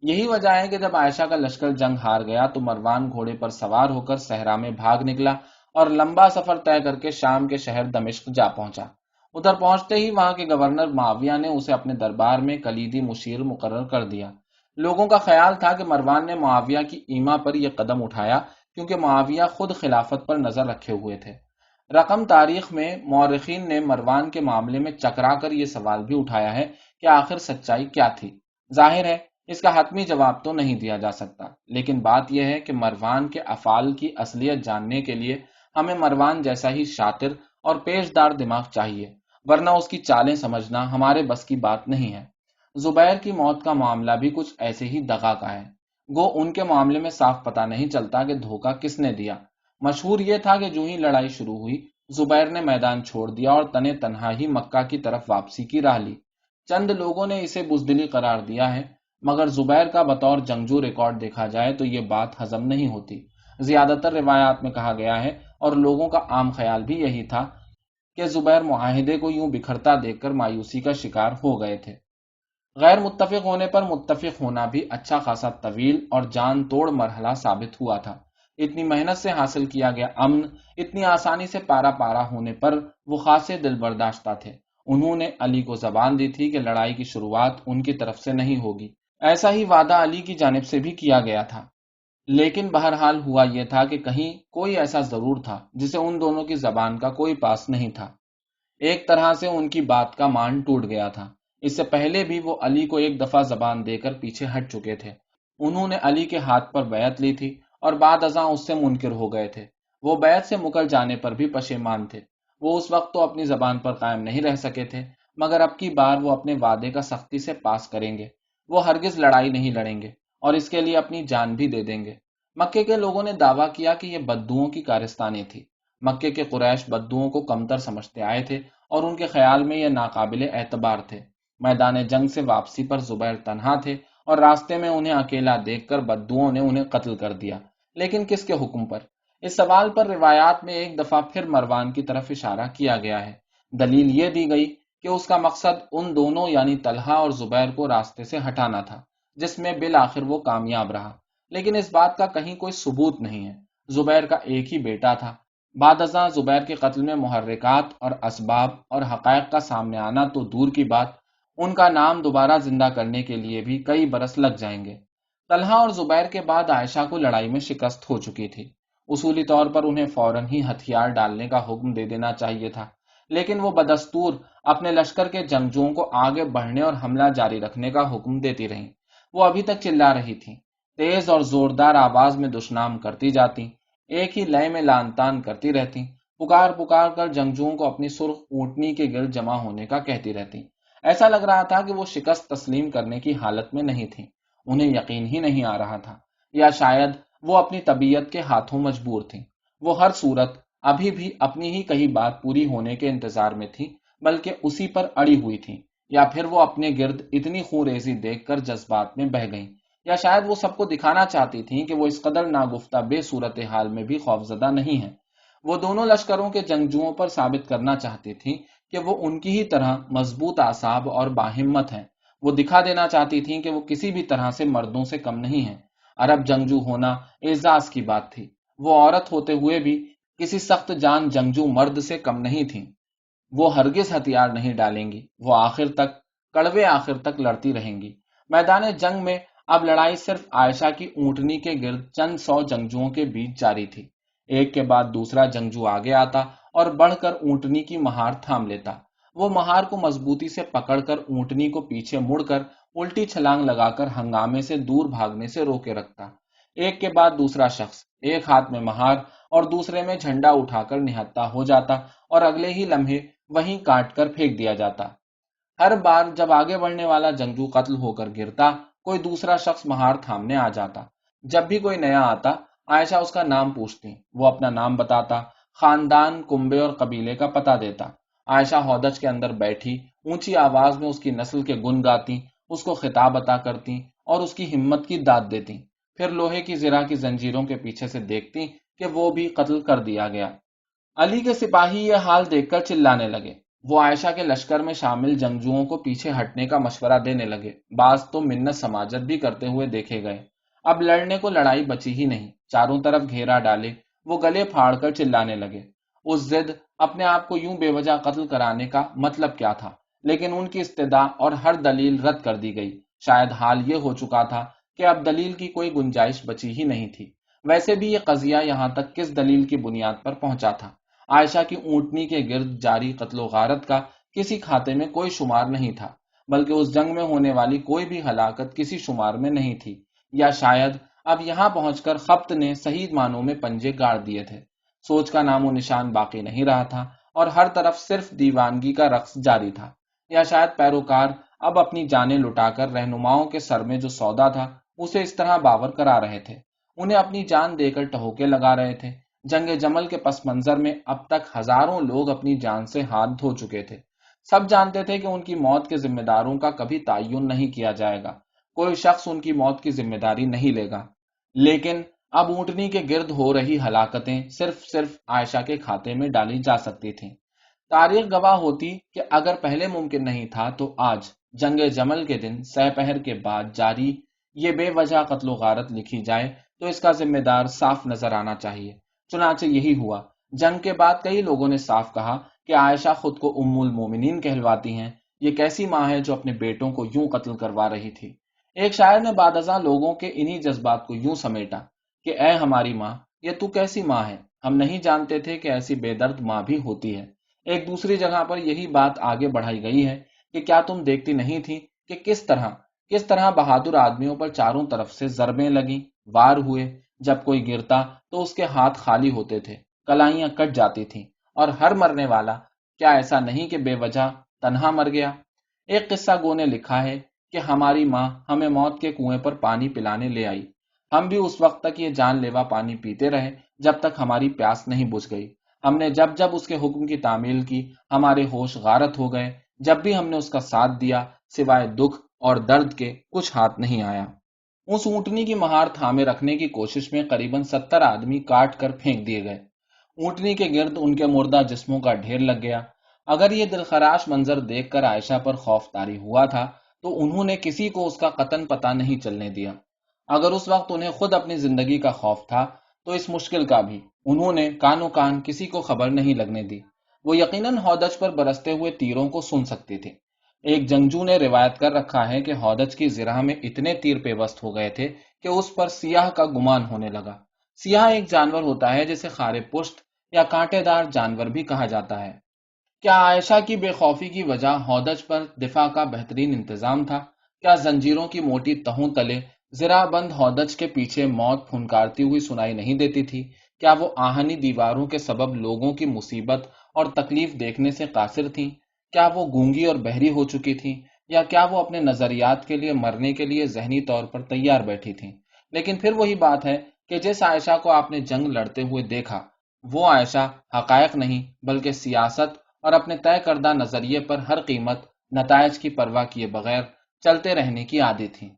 یہی وجہ ہے کہ جب عائشہ کا لشکر جنگ ہار گیا تو مروان گھوڑے پر سوار ہو کر صحرا میں بھاگ نکلا اور لمبا سفر طے کر کے شام کے شہر دمشق جا پہنچا۔ ادھر پہنچتے ہی وہاں کے گورنر معاویہ نے اسے اپنے دربار میں کلیدی مشیر مقرر کر دیا۔ لوگوں کا خیال تھا کہ مروان نے معاویہ کی ایما پر یہ قدم اٹھایا کیونکہ معاویہ خود خلافت پر نظر رکھے ہوئے تھے۔ رقم تاریخ میں مورخین نے مروان کے معاملے میں چکرا کر یہ سوال بھی اٹھایا ہے کہ آخر سچائی کیا تھی۔ ظاہر ہے اس کا حتمی جواب تو نہیں دیا جا سکتا، لیکن بات یہ ہے کہ مروان کے افعال کی اصلیت جاننے کے لیے ہمیں مروان جیسا ہی شاطر اور پیشدار دماغ چاہیے، ورنہ اس کی چالیں سمجھنا ہمارے بس کی بات نہیں ہے۔ زبیر کی موت کا معاملہ بھی کچھ ایسے ہی دغا کا ہے۔ گو ان کے معاملے میں صاف پتہ نہیں چلتا کہ دھوکہ کس نے دیا۔ مشہور یہ تھا کہ جو ہی لڑائی شروع ہوئی زبیر نے میدان چھوڑ دیا اور تنے تنہا ہی مکہ کی طرف واپسی کی راہ لی۔ چند لوگوں نے اسے بزدلی قرار دیا ہے، مگر زبیر کا بطور جنگجو ریکارڈ دیکھا جائے تو یہ بات ہضم نہیں ہوتی۔ زیادہ تر روایات میں کہا گیا ہے اور لوگوں کا عام خیال بھی یہی تھا کہ زبیر معاہدے کو یوں بکھرتا دیکھ کر مایوسی کا شکار ہو گئے تھے۔ غیر متفق ہونے پر متفق ہونا بھی اچھا خاصا طویل اور جان توڑ مرحلہ ثابت ہوا تھا۔ اتنی محنت سے حاصل کیا گیا امن اتنی آسانی سے پارا پارا ہونے پر وہ خاصے دل برداشتہ تھے۔ انہوں نے علی کو زبان دی تھی کہ لڑائی کی شروعات ان کی طرف سے نہیں ہوگی۔ ایسا ہی وعدہ علی کی جانب سے بھی کیا گیا تھا، لیکن بہرحال ہوا یہ تھا کہ کہیں کوئی ایسا ضرور تھا جسے ان دونوں کی زبان کا کوئی پاس نہیں تھا۔ ایک طرح سے ان کی بات کا مان ٹوٹ گیا تھا۔ اس سے پہلے بھی وہ علی کو ایک دفعہ زبان دے کر پیچھے ہٹ چکے تھے۔ انہوں نے علی کے ہاتھ پر بیعت لی تھی اور بعد ازاں اس سے منکر ہو گئے تھے۔ وہ بیعت سے مکر جانے پر بھی پشیمان تھے۔ وہ اس وقت تو اپنی زبان پر قائم نہیں رہ سکے تھے، مگر اب کی بار وہ اپنے وعدے کا سختی سے پاس کریں گے۔ وہ ہرگز لڑائی نہیں لڑیں گے اور اس کے لیے اپنی جان بھی دے دیں گے۔ مکے کے لوگوں نے دعویٰ کیا کہ یہ بددوؤں کی کارستانی تھی۔ مکے کے قریش بددوؤں کو کمتر سمجھتے آئے تھے اور ان کے خیال میں یہ ناقابل اعتبار تھے۔ میدان جنگ سے واپسی پر زبیر تنہا تھے اور راستے میں انہیں اکیلا دیکھ کر بددوؤں نے انہیں قتل کر دیا، لیکن کس کے حکم پر؟ اس سوال پر روایات میں ایک دفعہ پھر مروان کی طرف اشارہ کیا گیا ہے۔ دلیل یہ دی گئی کہ اس کا مقصد ان دونوں یعنی طلحہ اور زبیر کو راستے سے ہٹانا تھا، جس میں بالآخر وہ کامیاب رہا۔ لیکن اس بات کا کہیں کوئی ثبوت نہیں ہے۔ زبیر کا ایک ہی بیٹا تھا۔ بعد ازاں زبیر کے قتل میں محرکات اور اسباب اور حقائق کا سامنے آنا تو دور کی بات، ان کا نام دوبارہ زندہ کرنے کے لیے بھی کئی برس لگ جائیں گے۔ طلحہ اور زبیر کے بعد عائشہ کو لڑائی میں شکست ہو چکی تھی۔ اصولی طور پر انہیں فوراً ہی ہتھیار ڈالنے کا حکم دے دینا چاہیے تھا، لیکن وہ بدستور اپنے لشکر کے جنگجوؤں کو آگے بڑھنے اور حملہ جاری رکھنے کا حکم دیتی رہیں۔ وہ ابھی تک چلا رہی تھیں، تیز اور زوردار آواز میں دشنام کرتی جاتی، ایک ہی لئے میں لان تان کرتی رہتی، پکار پکار کر جنگجوؤں کو اپنی سرخ اونٹنی کے گرد جمع ہونے کا کہتی رہتی۔ ایسا لگ رہا تھا کہ وہ شکست تسلیم کرنے کی حالت میں نہیں تھیں، انہیں یقین ہی نہیں آ رہا تھا، یا شاید وہ اپنی طبیعت کے ہاتھوں مجبور تھیں۔ وہ ہر صورت ابھی بھی اپنی ہی کہی بات پوری ہونے کے انتظار میں تھی، بلکہ اسی پر اڑی ہوئی تھی، یا پھر وہ اپنے گرد اتنی خونریزی دیکھ کر جذبات میں بہہ گئیں، یا شاید وہ سب کو دکھانا چاہتی تھیں کہ وہ اس قدر ناگفتہ بے صورتحال میں بھی خوفزدہ نہیں ہیں۔ وہ دونوں لشکروں کے جنگجوؤں پر ثابت کرنا چاہتی تھیں کہ وہ ان کی ہی طرح مضبوط اعصاب اور باہمت ہیں۔ وہ دکھا دینا چاہتی تھیں کہ وہ کسی بھی طرح سے مردوں سے کم نہیں ہیں۔ عرب جنگجو ہونا اعزاز کی بات تھی۔ وہ عورت ہوتے ہوئے بھی کسی سخت جان جنگجو مرد سے کم نہیں تھیں۔ وہ ہرگز ہتھیار نہیں ڈالیں گی، وہ آخر تک، کڑوے آخر تک لڑتی رہیں گی۔ میدان جنگ میں اب لڑائی صرف عائشہ کی اونٹنی کے گرد چند سو جنگجوؤں کے بیچ جاری تھی۔ ایک کے بعد دوسرا جنگجو آگے آتا اور بڑھ کر اونٹنی کی مہار تھام لیتا۔ وہ مہار کو مضبوطی سے پکڑ کر اونٹنی کو پیچھے مڑ کر الٹی چھلانگ لگا کر ہنگامے سے دور بھاگنے سے روکے رکھتا۔ ایک کے بعد دوسرا شخص ایک ہاتھ میں مہار اور دوسرے میں جھنڈا اٹھا کر نہتتا ہو جاتا اور اگلے ہی لمحے وہیں کاٹ کر پھینک دیا جاتا۔ ہر بار جب آگے بڑھنے والا جنگجو قتل ہو کر گرتا، کوئی دوسرا شخص مہار تھامنے آ جاتا۔ جب بھی کوئی نیا آتا، عائشہ اس کا نام پوچھتی، وہ اپنا نام بتاتا، خاندان، کنبے اور قبیلے کا پتہ دیتا۔ عائشہ ہودج کے اندر بیٹھی اونچی آواز میں اس کی نسل کے گن گاتی، اس کو خطاب عطا کرتی اور اس کی ہمت کی داد دیتی، پھر لوہے کی زرہ کی زنجیروں کے پیچھے سے دیکھتی کہ وہ بھی قتل کر دیا گیا۔ علی کے سپاہی یہ حال دیکھ کر چلانے لگے۔ وہ عائشہ کے لشکر میں شامل جنگجوؤں کو پیچھے ہٹنے کا مشورہ دینے لگے۔ بعض تو منت سماجت بھی کرتے ہوئے دیکھے گئے۔ اب لڑنے کو لڑائی بچی ہی نہیں، چاروں طرف گھیرا ڈالے وہ گلے پھاڑ کر چلانے لگے۔ اس ضد اپنے آپ کو یوں بے وجہ قتل کرانے کا مطلب کیا تھا؟ لیکن ان کی استدعا اور ہر دلیل رد کر دی گئی۔ شاید حال یہ ہو چکا تھا کہ اب دلیل کی کوئی گنجائش بچی ہی نہیں تھی۔ ویسے بھی یہ قضیہ یہاں تک کس دلیل کی بنیاد پر پہنچا تھا؟ عائشہ کی اونٹنی کے گرد جاری قتل و غارت کا کسی کھاتے میں کوئی شمار نہیں تھا، بلکہ اس جنگ میں ہونے والی کوئی بھی ہلاکت کسی شمار میں نہیں تھی، یا شاید اب یہاں پہنچ کر خبط نے صحیح معنوں میں پنجے گاڑ دیے تھے۔ سوچ کا نام و نشان باقی نہیں رہا تھا اور ہر طرف صرف دیوانگی کا رقص جاری تھا، یا شاید پیروکار اب اپنی جانیں لٹا کر رہنماؤں کے سر میں جو سودا تھا اسے اس طرح باور کرا رہے تھے، انہیں اپنی جان دے کر ٹہوکے لگا رہے تھے۔ جنگ جمل کے پس منظر میں اب تک ہزاروں لوگ اپنی جان سے ہاتھ دھو چکے تھے۔ سب جانتے تھے کہ ان کی موت کے ذمہ داروں کا کبھی تعین نہیں کیا جائے گا، کوئی شخص ان کی موت کی ذمہ داری نہیں لے گا، لیکن اب اونٹنی کے گرد ہو رہی ہلاکتیں صرف عائشہ کے کھاتے میں ڈالی جا سکتی تھیں۔ تاریخ گواہ ہوتی کہ اگر پہلے ممکن نہیں تھا تو آج جنگ جمل کے دن سہ پہر کے بعد جاری یہ بے وجہ قتل و غارت لکھی جائے تو اس کا ذمہ دار صاف نظر آنا چاہیے۔ چنانچہ یہی ہوا۔ جنگ کے بعد کئی لوگوں نے صاف کہا کہ عائشہ خود کو ام المومنین کہلواتی ہیں، یہ کیسی ماں ہے جو اپنے بیٹوں کو یوں قتل کروا رہی تھی۔ ایک شاعر نے بعد ازاں لوگوں کے انہی جذبات کو یوں سمیٹا کہ اے ہماری ماں، یہ تو کیسی ماں ہے، ہم نہیں جانتے تھے کہ ایسی بے درد ماں بھی ہوتی ہے۔ ایک دوسری جگہ پر یہی بات آگے بڑھائی گئی ہے کہ کیا تم دیکھتی نہیں تھی کہ کس طرح بہادر آدمیوں پر چاروں طرف سے ضربیں لگیں، وار ہوئے، جب کوئی گرتا تو اس کے ہاتھ خالی ہوتے تھے، کلائیاں کٹ جاتی تھیں، اور ہر مرنے والا کیا ایسا نہیں کہ بے وجہ تنہا مر گیا؟ ایک قصہ گو نے لکھا ہے کہ ہماری ماں ہمیں موت کے کنویں پر پانی پلانے لے آئی، ہم بھی اس وقت تک یہ جان لیوا پانی پیتے رہے جب تک ہماری پیاس نہیں بجھ گئی۔ ہم نے جب جب اس کے حکم کی تعمیل کی ہمارے ہوش غارت ہو گئے، جب بھی ہم نے اس کا ساتھ دیا سوائے دکھ اور درد کے کچھ ہاتھ نہیں آیا۔ اس اونٹنی کی مہار تھامے رکھنے کی کوشش میں قریباً 70 آدمی کاٹ کر پھینک دیے گئے۔ اونٹنی کے گرد ان کے مردہ جسموں کا ڈھیر لگ گیا۔ اگر یہ دلخراش منظر دیکھ کر عائشہ پر خوف طاری ہوا تھا تو انہوں نے کسی کو اس کا قطن پتہ نہیں چلنے دیا۔ اگر اس وقت انہیں خود اپنی زندگی کا خوف تھا تو اس مشکل کا بھی انہوں نے کانو کان کسی کو خبر نہیں لگنے دی۔ وہ یقیناً ہودج پر برستے ہوئے تیروں کو سن سکتی تھی۔ ایک جنگجو نے روایت کر رکھا ہے کہ ہودج کی زرہ میں اتنے تیر پیوست ہو گئے تھے کہ اس پر سیاہ کا گمان ہونے لگا۔ سیاہ ایک جانور ہوتا ہے جسے خارے پشت یا کانٹے دار جانور بھی کہا جاتا ہے۔ کیا عائشہ کی بے خوفی کی وجہ ہودج پر دفاع کا بہترین انتظام تھا؟ کیا زنجیروں کی موٹی تہوں تلے زرہ بند ہودج کے پیچھے موت پھنکارتی ہوئی سنائی نہیں دیتی تھی؟ کیا وہ آہنی دیواروں کے سبب لوگوں کی مصیبت اور تکلیف دیکھنے سے قاصر تھیں؟ کیا وہ گونگی اور بہری ہو چکی تھیں؟ یا کیا وہ اپنے نظریات کے لیے مرنے کے لیے ذہنی طور پر تیار بیٹھی تھیں؟ لیکن پھر وہی بات ہے کہ جس عائشہ کو آپ نے جنگ لڑتے ہوئے دیکھا، وہ عائشہ حقائق نہیں بلکہ سیاست اور اپنے طے کردہ نظریے پر ہر قیمت نتائج کی پرواہ کیے بغیر چلتے رہنے کی عادی تھی۔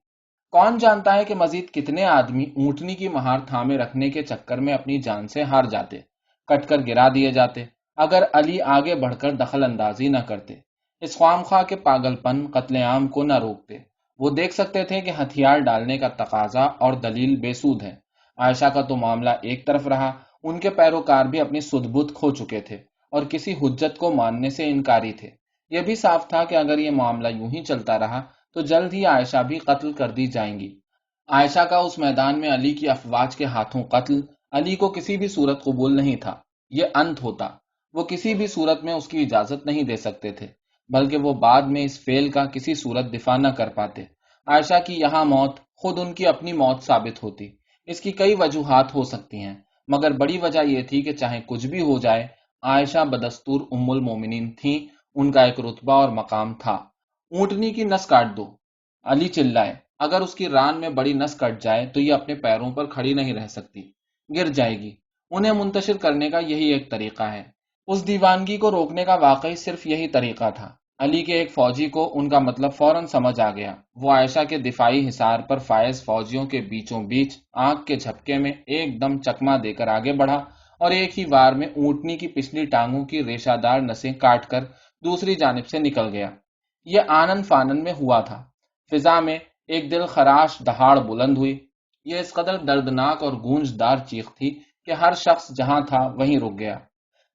کون جانتا ہے کہ مزید کتنے آدمی اونٹنی کی مہار تھامے رکھنے کے چکر میں اپنی جان سے ہار جاتے، کٹ کر گرا دیے جاتے، اگر علی آگے بڑھ کر دخل اندازی نہ کرتے، اس خواہ کے پاگل پن قتل عام کو نہ روکتے۔ وہ دیکھ سکتے تھے کہ ہتھیار ڈالنے کا تقاضا اور دلیل بے سود ہے۔ عائشہ کا تو معاملہ ایک طرف رہا، ان کے پیروکار بھی اپنی سدھ بت کھو چکے تھے اور کسی حجت کو ماننے سے انکاری تھے۔ یہ بھی صاف تھا کہ اگر یہ معاملہ یوں ہی چلتا رہا تو جلد ہی عائشہ بھی قتل کر دی جائیں گی۔ عائشہ کا اس میدان میں علی کی افواج کے ہاتھوں قتل علی کو کسی بھی صورت قبول نہیں تھا۔ یہ انت ہوتا، وہ کسی بھی صورت میں اس کی اجازت نہیں دے سکتے تھے، بلکہ وہ بعد میں اس فعل کا کسی صورت دفاع نہ کر پاتے۔ عائشہ کی یہاں موت خود ان کی اپنی موت ثابت ہوتی۔ اس کی کئی وجوہات ہو سکتی ہیں، مگر بڑی وجہ یہ تھی کہ چاہے کچھ بھی ہو جائے، عائشہ بدستور ام المومنین تھیں، ان کا ایک رتبہ اور مقام تھا۔ اونٹنی کی نس کاٹ دو، علی چلائے، اگر اس کی ران میں بڑی نس کٹ جائے تو یہ اپنے پیروں پر کھڑی نہیں رہ سکتی، گر جائے گی۔ انہیں منتشر کرنے کا یہی ایک طریقہ ہے۔ اس دیوانگی کو روکنے کا واقعی صرف یہی طریقہ تھا۔ علی کے ایک فوجی کو ان کا مطلب فوراً سمجھ آ گیا۔ وہ عائشہ کے دفاعی حصار پر فائز فوجیوں کے بیچوں بیچ آنکھ کے جھپکے میں ایک دم چکما دے کر آگے بڑھا اور ایک ہی وار میں اونٹنی کی پچھلی ٹانگوں کی ریشہ دار نسیں کاٹ کر دوسری جانب سے نکل گیا۔ یہ آنن فانن میں ہوا تھا۔ فضا میں ایک دل خراش دہاڑ بلند ہوئی۔ یہ اس قدر دردناک اور گونج دار چیخ تھی کہ ہر شخص جہاں تھا وہیں رک گیا،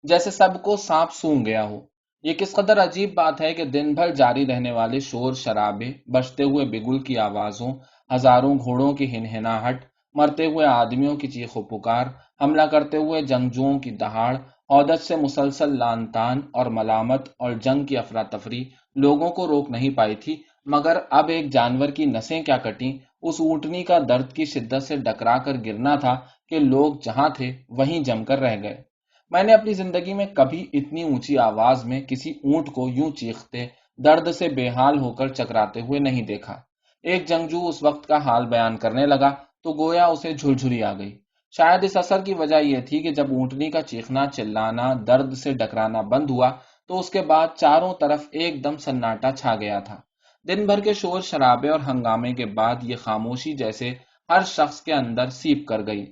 جیسے سب کو سانپ سونگھ گیا ہو۔ یہ کس قدر عجیب بات ہے کہ دن بھر جاری رہنے والے شور شرابے، بجتے ہوئے بگل کی آوازوں، ہزاروں گھوڑوں کی ہنہناہٹ، مرتے ہوئے آدمیوں کی چیخ و پکار، حملہ کرتے ہوئے جنگجوؤں کی دہاڑ، عودت سے مسلسل لان تان اور ملامت اور جنگ کی افراتفری لوگوں کو روک نہیں پائی تھی، مگر اب ایک جانور کی نسیں کیا کٹیں، اس اونٹنی کا درد کی شدت سے ڈکرا کر گرنا تھا کہ لوگ جہاں تھے وہیں جم کر رہ گئے۔ میں نے اپنی زندگی میں کبھی اتنی اونچی آواز میں کسی اونٹ کو یوں چیختے، درد سے بے حال ہو کر چکراتے ہوئے نہیں دیکھا۔ ایک جنگجو اس وقت کا حال بیان کرنے لگا تو گویا اسے جھلجھلی آ گئی۔ شاید اس اثر کی وجہ یہ تھی کہ جب اونٹنی کا چیخنا، چلانا، درد سے ڈکرانا بند ہوا تو اس کے بعد چاروں طرف ایک دم سناٹا چھا گیا تھا۔ دن بھر کے شور شرابے اور ہنگامے کے بعد یہ خاموشی جیسے ہر شخص کے اندر سیپ کر گئی۔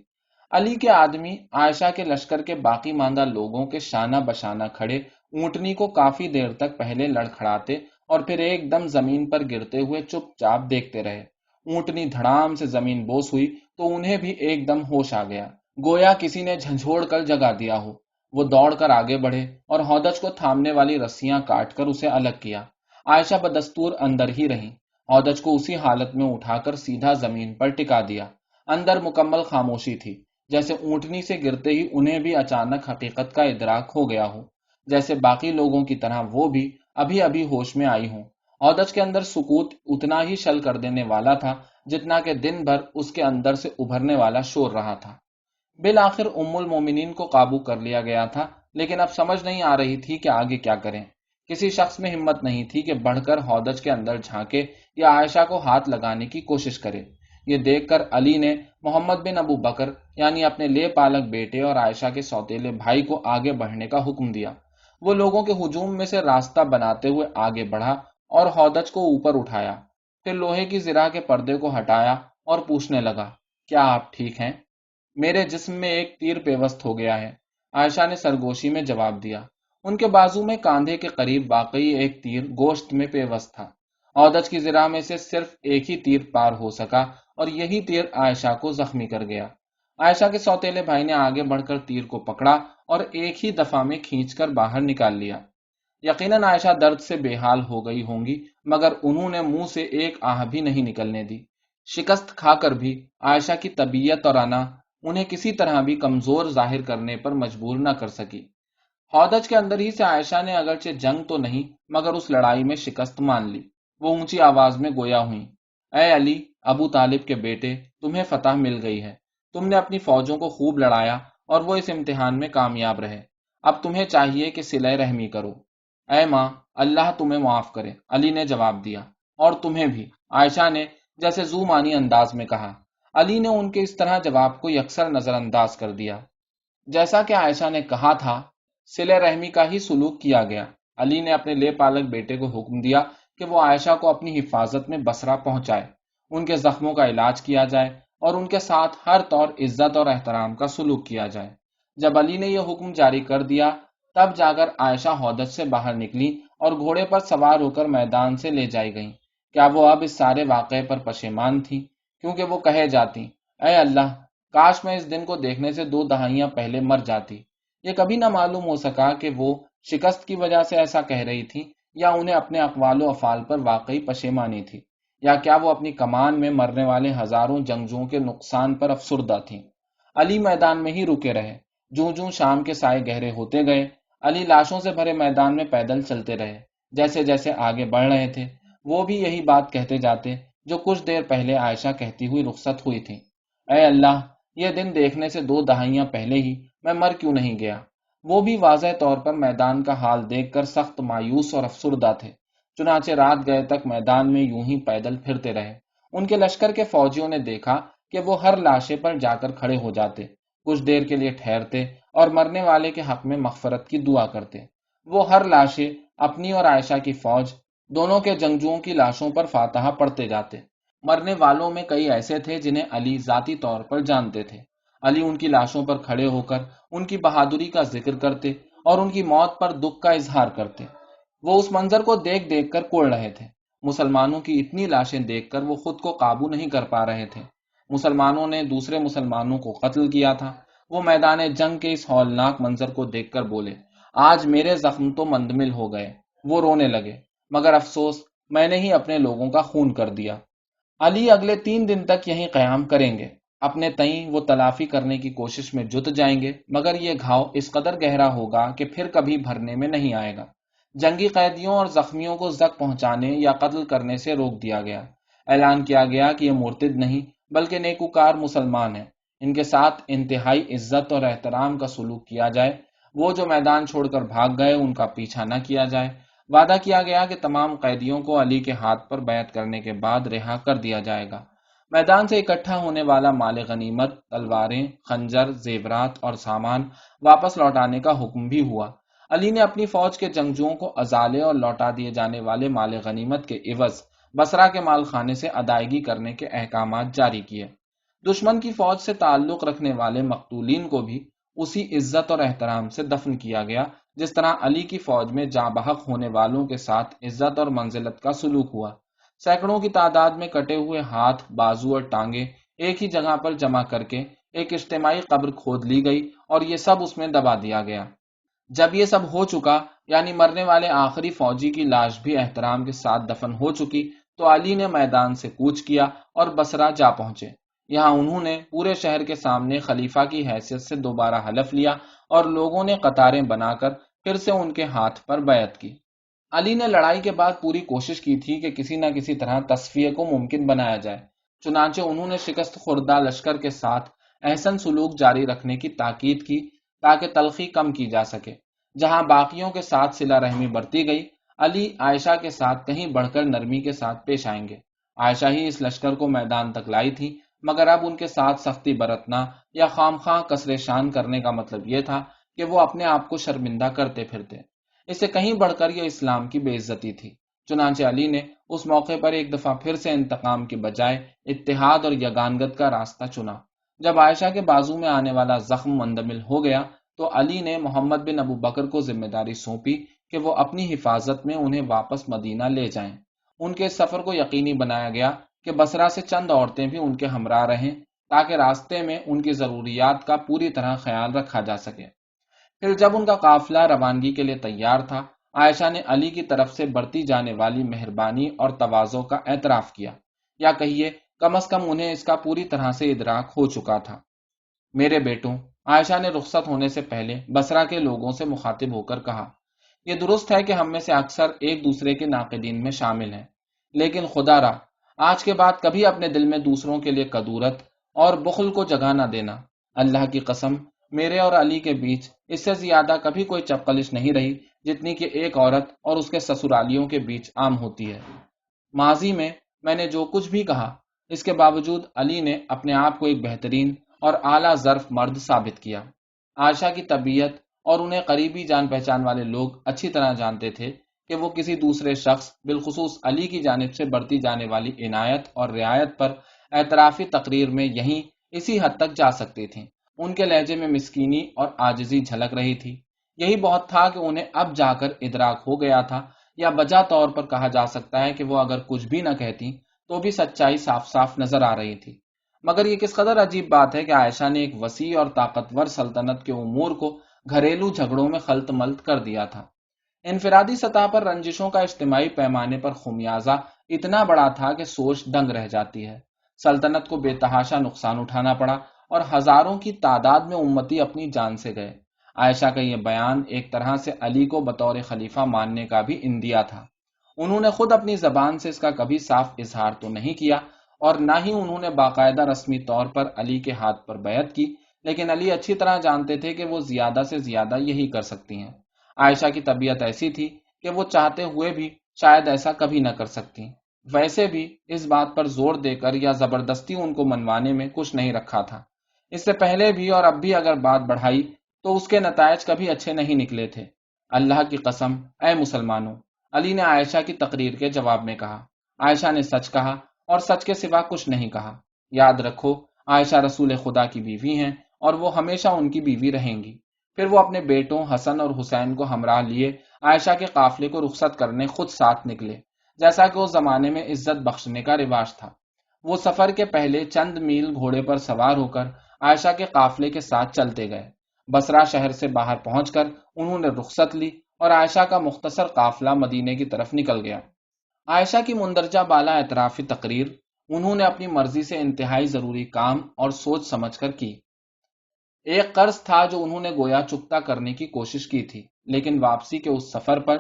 علی کے آدمی عائشہ کے لشکر کے باقی ماندہ لوگوں کے شانہ بشانہ کھڑے اونٹنی کو کافی دیر تک پہلے لڑکھڑاتے اور پھر ایک دم زمین پر گرتے ہوئے چپ چاپ دیکھتے رہے۔ اونٹنی دھڑام سے زمین بوس ہوئی تو انہیں بھی ایک دم ہوش آ گیا، گویا کسی نے جھنجھوڑ کر جگا دیا ہو۔ وہ دوڑ کر آگے بڑھے اور ہودج کو تھامنے والی رسیاں کاٹ کر اسے الگ کیا۔ عائشہ بدستور اندر ہی رہیں۔ ہودج کو اسی حالت میں اٹھا کر سیدھا زمین پر ٹکا دیا۔ اندر مکمل خاموشی تھی، جیسے اونٹنی سے گرتے ہی انہیں بھی اچانک حقیقت کا ادراک ہو گیا ہو، جیسے باقی لوگوں کی طرح وہ بھی ابھی ابھی ہوش میں آئی ہوں۔ ہودج کے اندر سکوت اتنا ہی شل کر دینے والا تھا جتنا کہ دن بھر اس کے اندر سے ابھرنے والا شور رہا تھا۔ بالآخر ام المومنین کو قابو کر لیا گیا تھا، لیکن اب سمجھ نہیں آ رہی تھی کہ آگے کیا کریں۔ کسی شخص میں ہمت نہیں تھی کہ بڑھ کر ہودج کے اندر جھانکے یا عائشہ کو ہاتھ لگانے کی کوشش کرے۔ یہ دیکھ کر علی نے محمد بن ابو بکر یعنی اپنے لے پالک بیٹے اور عائشہ کے سوتیلے بھائی کو آگے بڑھنے کا حکم دیا۔ وہ لوگوں کے ہجوم میں سے راستہ بناتے ہوئے آگے بڑھا اور ہودج کو اوپر اٹھایا، پھر لوہے کی زرہ کے پردے کو ہٹایا اور پوچھنے لگا، کیا آپ ٹھیک ہیں؟ میرے جسم میں ایک تیر پیوست ہو گیا ہے، عائشہ نے سرگوشی میں جواب دیا۔ ان کے بازو میں کاندھے کے قریب واقعی ایک تیر گوشت میں پیوست تھا۔ اودج کی زرہ میں سے صرف ایک ہی تیر پار ہو سکا اور یہی تیر عائشہ کو زخمی کر گیا۔ عائشہ کے سوتیلے بھائی نے آگے بڑھ کر تیر کو پکڑا اور ایک ہی دفعہ میں کھینچ کر باہر نکال لیا۔ یقیناً عائشہ درد سے بے حال ہو گئی ہوں گی، مگر انہوں نے منہ سے ایک آہ بھی نہیں نکلنے دی۔ شکست کھا کر بھی عائشہ کی طبیعت اور انا انہیں کسی طرح بھی کمزور ظاہر کرنے پر مجبور نہ کر سکی۔ ہودج کے اندر ہی سے عائشہ نے اگرچہ جنگ تو نہیں مگر اس لڑائی میں شکست مان لی۔ وہ اونچی آواز میں گویا ہوئیں، اے علی، ابو طالب کے بیٹے، تمہیں فتح مل گئی ہے۔ تم نے اپنی فوجوں کو خوب لڑایا اور وہ اس امتحان میں کامیاب رہے۔ اب تمہیں چاہیے کہ صلہ رحمی کرو۔ اے ماں، اللہ تمہیں معاف کرے، علی نے جواب دیا، اور تمہیں بھی، عائشہ نے جیسے زو مانی انداز میں کہا۔ علی نے ان کے اس طرح جواب کو یکسر نظر انداز کر دیا۔ جیسا کہ عائشہ نے کہا تھا، صلہ رحمی کا ہی سلوک کیا گیا۔ علی نے اپنے لے پالک بیٹے کو حکم دیا کہ وہ عائشہ کو اپنی حفاظت میں بصرہ پہنچائے، ان کے زخموں کا علاج کیا جائے اور ان کے ساتھ ہر طور عزت اور احترام کا سلوک کیا جائے۔ جب علی نے یہ حکم جاری کر دیا تب جا کر عائشہ ہودج سے باہر نکلی اور گھوڑے پر سوار ہو کر میدان سے لے جائی گئیں۔ کیا وہ اب اس سارے واقعے پر پشیمان تھی؟ کیونکہ وہ کہے جاتی، اے اللہ، کاش میں اس دن کو دیکھنے سے 2 دہائیاں پہلے مر جاتی۔ یہ کبھی نہ معلوم ہو سکا کہ وہ شکست کی وجہ سے ایسا کہہ رہی تھی یا انہیں اپنے اقوال و افعال پر واقعی پشیمانی تھی، یا کیا وہ اپنی کمان میں مرنے والے ہزاروں جنگجوؤں کے نقصان پر افسردہ تھیں۔ علی میدان میں ہی رکے رہے۔ جوں جوں شام کے سائے گہرے ہوتے گئے، علی لاشوں سے بھرے میدان میں پیدل چلتے رہے۔ جیسے جیسے آگے بڑھ رہے تھے وہ بھی یہی بات کہتے جاتے جو کچھ دیر پہلے عائشہ کہتی ہوئی رخصت ہوئی تھی، اے اللہ، یہ دن دیکھنے سے 2 دہائیاں پہلے ہی میں مر کیوں نہیں گیا۔ وہ بھی واضح طور پر میدان کا حال دیکھ کر سخت مایوس اور افسردہ تھے۔ چنانچہ رات گئے تک میدان میں یوں ہی پیدل پھرتے رہے۔ ان کے لشکر کے فوجیوں نے دیکھا کہ وہ ہر لاشے پر جا کر کھڑے ہو جاتے، کچھ دیر کے لیے ٹھہرتے اور مرنے والے کے حق میں مغفرت کی دعا کرتے۔ وہ ہر لاشے، اپنی اور عائشہ کی فوج، دونوں کے جنگجوؤں کی لاشوں پر فاتحہ پڑھتے جاتے۔ مرنے والوں میں کئی ایسے تھے جنہیں علی ذاتی طور پر جانتے تھے۔ علی ان کی لاشوں پر کھڑے ہو کر ان کی بہادری کا ذکر کرتے اور ان کی موت پر دکھ کا اظہار کرتے۔ وہ اس منظر کو دیکھ دیکھ کر کوڑ رہے تھے۔ مسلمانوں کی اتنی لاشیں دیکھ کر وہ خود کو قابو نہیں کر پا رہے تھے۔ مسلمانوں نے دوسرے مسلمانوں کو قتل کیا تھا۔ وہ میدان جنگ کے اس ہولناک منظر کو دیکھ کر بولے، آج میرے زخم تو مندمل ہو گئے۔ وہ رونے لگے، مگر افسوس، میں نے ہی اپنے لوگوں کا خون کر دیا۔ علی اگلے 3 دن تک یہیں قیام کریں گے۔ اپنے تئیں وہ تلافی کرنے کی کوشش میں جت جائیں گے، مگر یہ گھاؤ اس قدر گہرا ہوگا کہ پھر کبھی بھرنے میں نہیں آئے گا۔ جنگی قیدیوں اور زخمیوں کو زخم پہنچانے یا قتل کرنے سے روک دیا گیا۔ اعلان کیا گیا کہ یہ مرتد نہیں بلکہ نیکوکار مسلمان ہیں، ان کے ساتھ انتہائی عزت اور احترام کا سلوک کیا جائے۔ وہ جو میدان چھوڑ کر بھاگ گئے ان کا پیچھا نہ کیا جائے۔ وعدہ کیا گیا کہ تمام قیدیوں کو علی کے ہاتھ پر بیعت کرنے کے بعد رہا کر دیا جائے گا۔ میدان سے اکٹھا ہونے والا مال غنیمت، تلواریں، خنجر، زیورات اور سامان واپس لوٹانے کا حکم بھی ہوا۔ علی نے اپنی فوج کے جنگجوؤں کو ازالے اور لوٹا دیے جانے والے مال غنیمت کے عوض بصرہ کے مال خانے سے ادائیگی کرنے کے احکامات جاری کیے۔ دشمن کی فوج سے تعلق رکھنے والے مقتولین کو بھی اسی عزت اور احترام سے دفن کیا گیا جس طرح علی کی فوج میں جاں بحق ہونے والوں کے ساتھ عزت اور منزلت کا سلوک ہوا۔ سینکڑوں کی تعداد میں کٹے ہوئے ہاتھ، بازو اور ٹانگیں ایک ہی جگہ پر جمع کر کے ایک اجتماعی قبر کھود لی گئی اور یہ سب اس میں دبا دیا گیا۔ جب یہ سب ہو چکا، یعنی مرنے والے آخری فوجی کی لاش بھی احترام کے ساتھ دفن ہو چکی، تو علی نے میدان سے کوچ کیا اور بصرہ جا پہنچے۔ یہاں انہوں نے پورے شہر کے سامنے خلیفہ کی حیثیت سے دوبارہ حلف لیا اور لوگوں نے قطاریں بنا کر پھر سے ان کے ہاتھ پر بیعت کی۔ علی نے لڑائی کے بعد پوری کوشش کی تھی کہ کسی نہ کسی طرح تصفیہ کو ممکن بنایا جائے۔ چنانچہ انہوں نے شکست خوردہ لشکر کے ساتھ احسن سلوک جاری رکھنے کی تاکید کی تاکہ تلخی کم کی جا سکے۔ جہاں باقیوں کے ساتھ صلہ رحمی برتی گئی، علی عائشہ کے ساتھ کہیں بڑھ کر نرمی کے ساتھ پیش آئیں گے۔ عائشہ ہی اس لشکر کو میدان تک لائی تھی، مگر اب ان کے ساتھ سختی برتنا یا خام خواہ کسر شان کرنے کا مطلب یہ تھا کہ وہ اپنے آپ کو شرمندہ کرتے پھرتے۔ اس سے کہیں بڑھ کر یہ اسلام کی بے عزتی تھی۔ چنانچہ علی نے اس موقع پر ایک دفعہ پھر سے انتقام کی بجائے اتحاد اور یگانگت کا راستہ چنا۔ جب عائشہ کے بازو میں آنے والا زخم مندمل ہو گیا تو علی نے محمد بن ابو بکر کو ذمہ داری سونپی کہ وہ اپنی حفاظت میں انہیں واپس مدینہ لے جائیں۔ ان کے سفر کو یقینی بنایا گیا کہ بصرہ سے چند عورتیں بھی ان کے ہمراہ رہیں تاکہ راستے میں ان کی ضروریات کا پوری طرح خیال رکھا جا سکے۔ پھر جب ان کا قافلہ روانگی کے لیے تیار تھا، عائشہ نے علی کی طرف سے برتی جانے والی مہربانی اور تواضع کا اعتراف کیا، یا کہیے کم از کم انہیں اس کا پوری طرح سے ادراک ہو چکا تھا۔ میرے بیٹوں، عائشہ نے رخصت ہونے سے پہلے بصرہ کے لوگوں سے مخاطب ہو کر کہا، یہ درست ہے کہ ہم میں سے اکثر ایک دوسرے کے ناقدین میں شامل ہیں، لیکن خدا را آج کے بعد کبھی اپنے دل میں دوسروں کے لیے کدورت اور بخل کو جگہ نہ دینا۔ اللہ کی قسم، میرے اور علی کے بیچ اس سے زیادہ کبھی کوئی چپقلش نہیں رہی جتنی کہ ایک عورت اور اس کے سسرالیوں کے بیچ عام ہوتی ہے۔ ماضی میں نے جو کچھ بھی کہا، اس کے باوجود علی نے اپنے آپ کو ایک بہترین اور اعلیٰ ظرف مرد ثابت کیا۔ عائشہ کی طبیعت اور انہیں قریبی جان پہچان والے لوگ اچھی طرح جانتے تھے کہ وہ کسی دوسرے شخص بالخصوص علی کی جانب سے برتی جانے والی عنایت اور رعایت پر اعترافی تقریر میں اسی حد تک جا سکتی تھیں۔ ان کے لہجے میں مسکینی اور عاجزی جھلک رہی تھی۔ یہی بہت تھا کہ انہیں اب جا کر ادراک ہو گیا تھا، یا بجا طور پر کہا جا سکتا ہے کہ وہ اگر کچھ بھی نہ کہتی تو بھی سچائی صاف صاف نظر آ رہی تھی۔ مگر یہ کس قدر عجیب بات ہے کہ عائشہ نے ایک وسیع اور طاقتور سلطنت کے امور کو گھریلو جھگڑوں میں خلط ملط کر دیا تھا۔ انفرادی سطح پر رنجشوں کا اجتماعی پیمانے پر خمیازہ اتنا بڑا تھا کہ سوچ دنگ رہ جاتی ہے۔ سلطنت کو بے تحاشا نقصان اٹھانا پڑا اور ہزاروں کی تعداد میں امتی اپنی جان سے گئے۔ عائشہ کا یہ بیان ایک طرح سے علی کو بطور خلیفہ ماننے کا بھی اندیا تھا۔ انہوں نے خود اپنی زبان سے اس کا کبھی صاف اظہار تو نہیں کیا، اور نہ ہی انہوں نے باقاعدہ رسمی طور پر علی کے ہاتھ پر بیعت کی، لیکن علی اچھی طرح جانتے تھے کہ وہ زیادہ سے زیادہ یہی کر سکتی ہیں۔ عائشہ کی طبیعت ایسی تھی کہ وہ چاہتے ہوئے بھی شاید ایسا کبھی نہ کر سکتی۔ ویسے بھی اس بات پر زور دے کر یا زبردستی ان کو منوانے میں کچھ نہیں رکھا تھا۔ اس سے پہلے بھی اور اب بھی اگر بات بڑھائی تو اس کے نتائج کبھی اچھے نہیں نکلے تھے۔ اللہ کی قسم، اے مسلمانوں، علی نے عائشہ کی تقریر کے جواب میں کہا، عائشہ نے سچ کہا اور سچ کے سوا کچھ نہیں کہا۔ یاد رکھو، عائشہ رسول خدا کی بیوی ہیں اور وہ ہمیشہ ان کی بیوی رہیں گی۔ پھر وہ اپنے بیٹوں حسن اور حسین کو ہمراہ لیے عائشہ کے قافلے کو رخصت کرنے خود ساتھ نکلے، جیسا کہ اس زمانے میں عزت بخشنے کا رواج تھا۔ وہ سفر کے پہلے چند میل گھوڑے پر سوار ہو کر عائشہ کے قافلے کے ساتھ چلتے گئے۔ بصرہ شہر سے باہر پہنچ کر انہوں نے رخصت لی اور عائشہ کا مختصر قافلہ مدینے کی طرف نکل گیا۔ عائشہ کی مندرجہ بالا اعترافی تقریر انہوں نے اپنی مرضی سے انتہائی ضروری کام اور سوچ سمجھ کر کی۔ ایک قرض تھا جو انہوں نے گویا چکتا کرنے کی کوشش کی تھی، لیکن واپسی کے اس سفر پر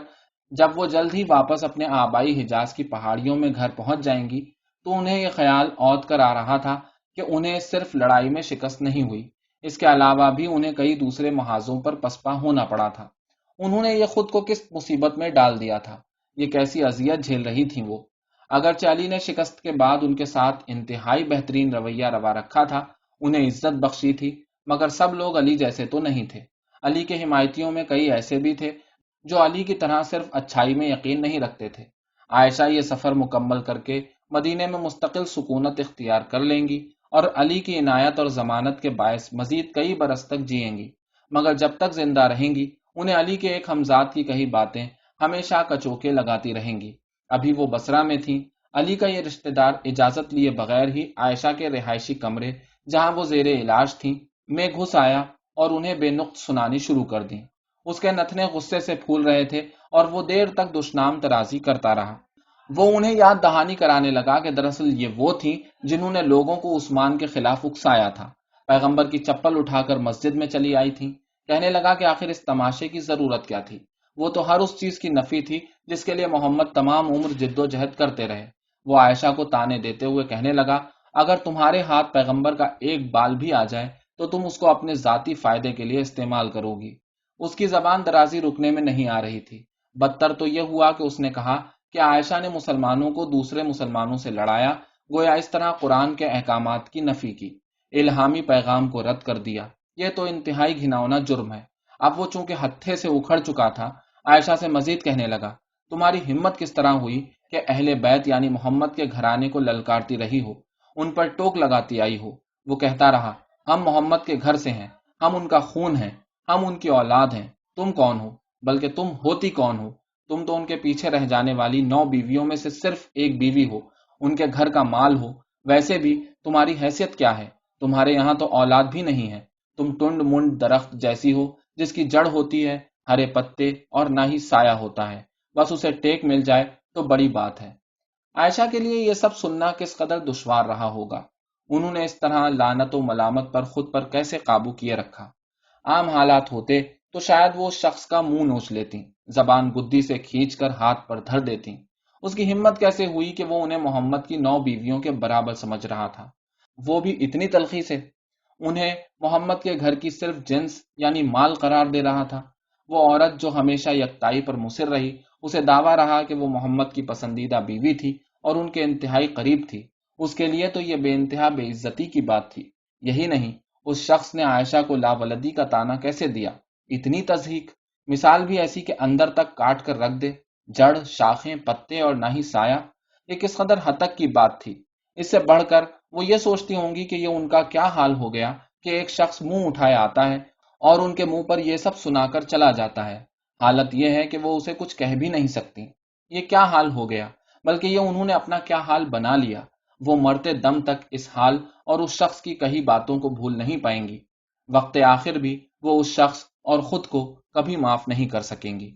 جب وہ جلد ہی واپس اپنے آبائی حجاز کی پہاڑیوں میں گھر پہنچ جائیں گی تو انہیں یہ خیال عود کر آ رہا تھا کہ انہیں صرف لڑائی میں شکست نہیں ہوئی، اس کے علاوہ بھی انہیں کئی دوسرے محاذوں پر پسپا ہونا پڑا تھا۔ انہوں نے یہ خود کو کس مصیبت میں ڈال دیا تھا، یہ کیسی اذیت جھیل رہی تھیں وہ۔ اگرچہ علی نے شکست کے بعد ان کے ساتھ انتہائی بہترین رویہ روا رکھا تھا، انہیں عزت بخشی تھی، مگر سب لوگ علی جیسے تو نہیں تھے۔ علی کے حمایتیوں میں کئی ایسے بھی تھے جو علی کی طرح صرف اچھائی میں یقین نہیں رکھتے تھے۔ عائشہ یہ سفر مکمل کر کے مدینے میں مستقل سکونت اختیار کر لیں گی اور علی کی عنایت اور ضمانت کے باعث مزید کئی برس تک جئیں گی، مگر جب تک زندہ رہیں گی انہیں علی کے ایک ہمزاد کی کہی باتیں ہمیشہ کچوکے لگاتی رہیں گی۔ ابھی وہ بصرہ میں تھیں، علی کا یہ رشتہ دار اجازت لیے بغیر ہی عائشہ کے رہائشی کمرے جہاں وہ زیر علاج تھیں میں گھس آیا اور انہیں بے نقط سنانی شروع کر دیں۔ اس کے نتنے غصے سے پھول رہے تھے اور وہ دیر تک دشنام ترازی کرتا رہا۔ وہ انہیں یاد دہانی کرانے لگا کہ دراصل یہ وہ تھیں جنہوں نے لوگوں کو عثمان کے خلاف اکسایا تھا، پیغمبر کی چپل اٹھا کر مسجد میں چلی آئی تھیں۔ کہنے لگا کہ آخر اس تماشے کی ضرورت کیا تھی، وہ تو ہر اس چیز کی نفی تھی جس کے لیے محمد تمام عمر جد و جہد کرتے رہے۔ وہ عائشہ کو تانے دیتے ہوئے کہنے لگا، اگر تمہارے ہاتھ پیغمبر کا ایک بال بھی آ جائے تو تم اس کو اپنے ذاتی فائدے کے لیے استعمال کرو گی۔ اس کی زبان درازی رکنے میں نہیں آ رہی تھی۔ بدتر تو یہ ہوا کہ اس نے کہا کہ عائشہ نے مسلمانوں کو دوسرے مسلمانوں سے لڑایا، گویا اس طرح قرآن کے احکامات کی نفی کی، الہامی پیغام کو رد کر دیا۔ یہ تو انتہائی گھناؤنا جرم ہے۔ اب وہ چونکہ ہتھے سے اکھڑ چکا تھا، عائشہ سے مزید کہنے لگا، تمہاری ہمت کس طرح ہوئی کہ اہل بیت یعنی محمد کے گھرانے کو للکارتی رہی ہو، ان پر ٹوک لگاتی آئی ہو۔ وہ کہتا رہا، ہم محمد کے گھر سے ہیں، ہم ان کا خون ہیں، ہم ان کی اولاد ہیں، تم کون ہو؟ بلکہ تم ہوتی کون ہو؟ تم تو ان کے پیچھے رہ جانے والی 9 بیویوں میں سے صرف ایک بیوی ہو، ان کے گھر کا مال ہو۔ ویسے بھی تمہاری حیثیت کیا ہے؟ تمہارے یہاں تو اولاد بھی نہیں ہے۔ تم ٹنڈ منڈ درخت جیسی ہو جس کی جڑ ہوتی ہے، ہرے پتے اور نہ ہی سایہ ہوتا ہے، بس اسے ٹیک مل جائے تو بڑی بات ہے۔ عائشہ کے لیے یہ سب سننا کس قدر دشوار رہا ہوگا۔ انہوں نے اس طرح لعنت و ملامت پر خود پر کیسے قابو کیے رکھا؟ عام حالات ہوتے تو شاید وہ اس شخص کا منہ نوچ لیتی، زبان گدی سے کھینچ کر ہاتھ پر دھر دیتی۔ اس کی ہمت کیسے ہوئی کہ وہ انہیں محمد کی 9 بیویوں کے برابر سمجھ رہا تھا، وہ بھی اتنی تلخی سے؟ انہیں محمد کے گھر کی صرف جنس یعنی مال قرار دے رہا تھا۔ وہ عورت جو ہمیشہ یکتائی پر مصر رہی، اسے دعویٰ رہا کہ وہ محمد کی پسندیدہ بیوی تھی اور ان کے انتہائی قریب تھی، اس کے لیے تو یہ بے انتہا بے عزتی کی بات تھی۔ یہی نہیں، اس شخص نے عائشہ کو لاولدی کا طعنہ کیسے دیا؟ اتنی تضحیک! مثال بھی ایسی کہ اندر تک کاٹ کر رکھ دے، جڑ، شاخیں، پتے اور نہ ہی سایہ۔ یہ کس قدر ہتک کی بات تھی! اس سے بڑھ کر وہ یہ سوچتی ہوں گی کہ یہ ان کا کیا حال ہو گیا کہ ایک شخص منہ اٹھائے آتا ہے اور ان کے منہ پر یہ سب سنا کر چلا جاتا ہے۔ حالت یہ ہے کہ وہ اسے کچھ کہہ بھی نہیں سکتی۔ یہ کیا حال ہو گیا؟ بلکہ یہ انہوں نے اپنا کیا حال بنا لیا۔ وہ مرتے دم تک اس حال اور اس شخص کی کہی باتوں کو بھول نہیں پائیں گی۔ وقت آخر بھی وہ اس شخص اور خود کو کبھی معاف نہیں کر سکیں گی۔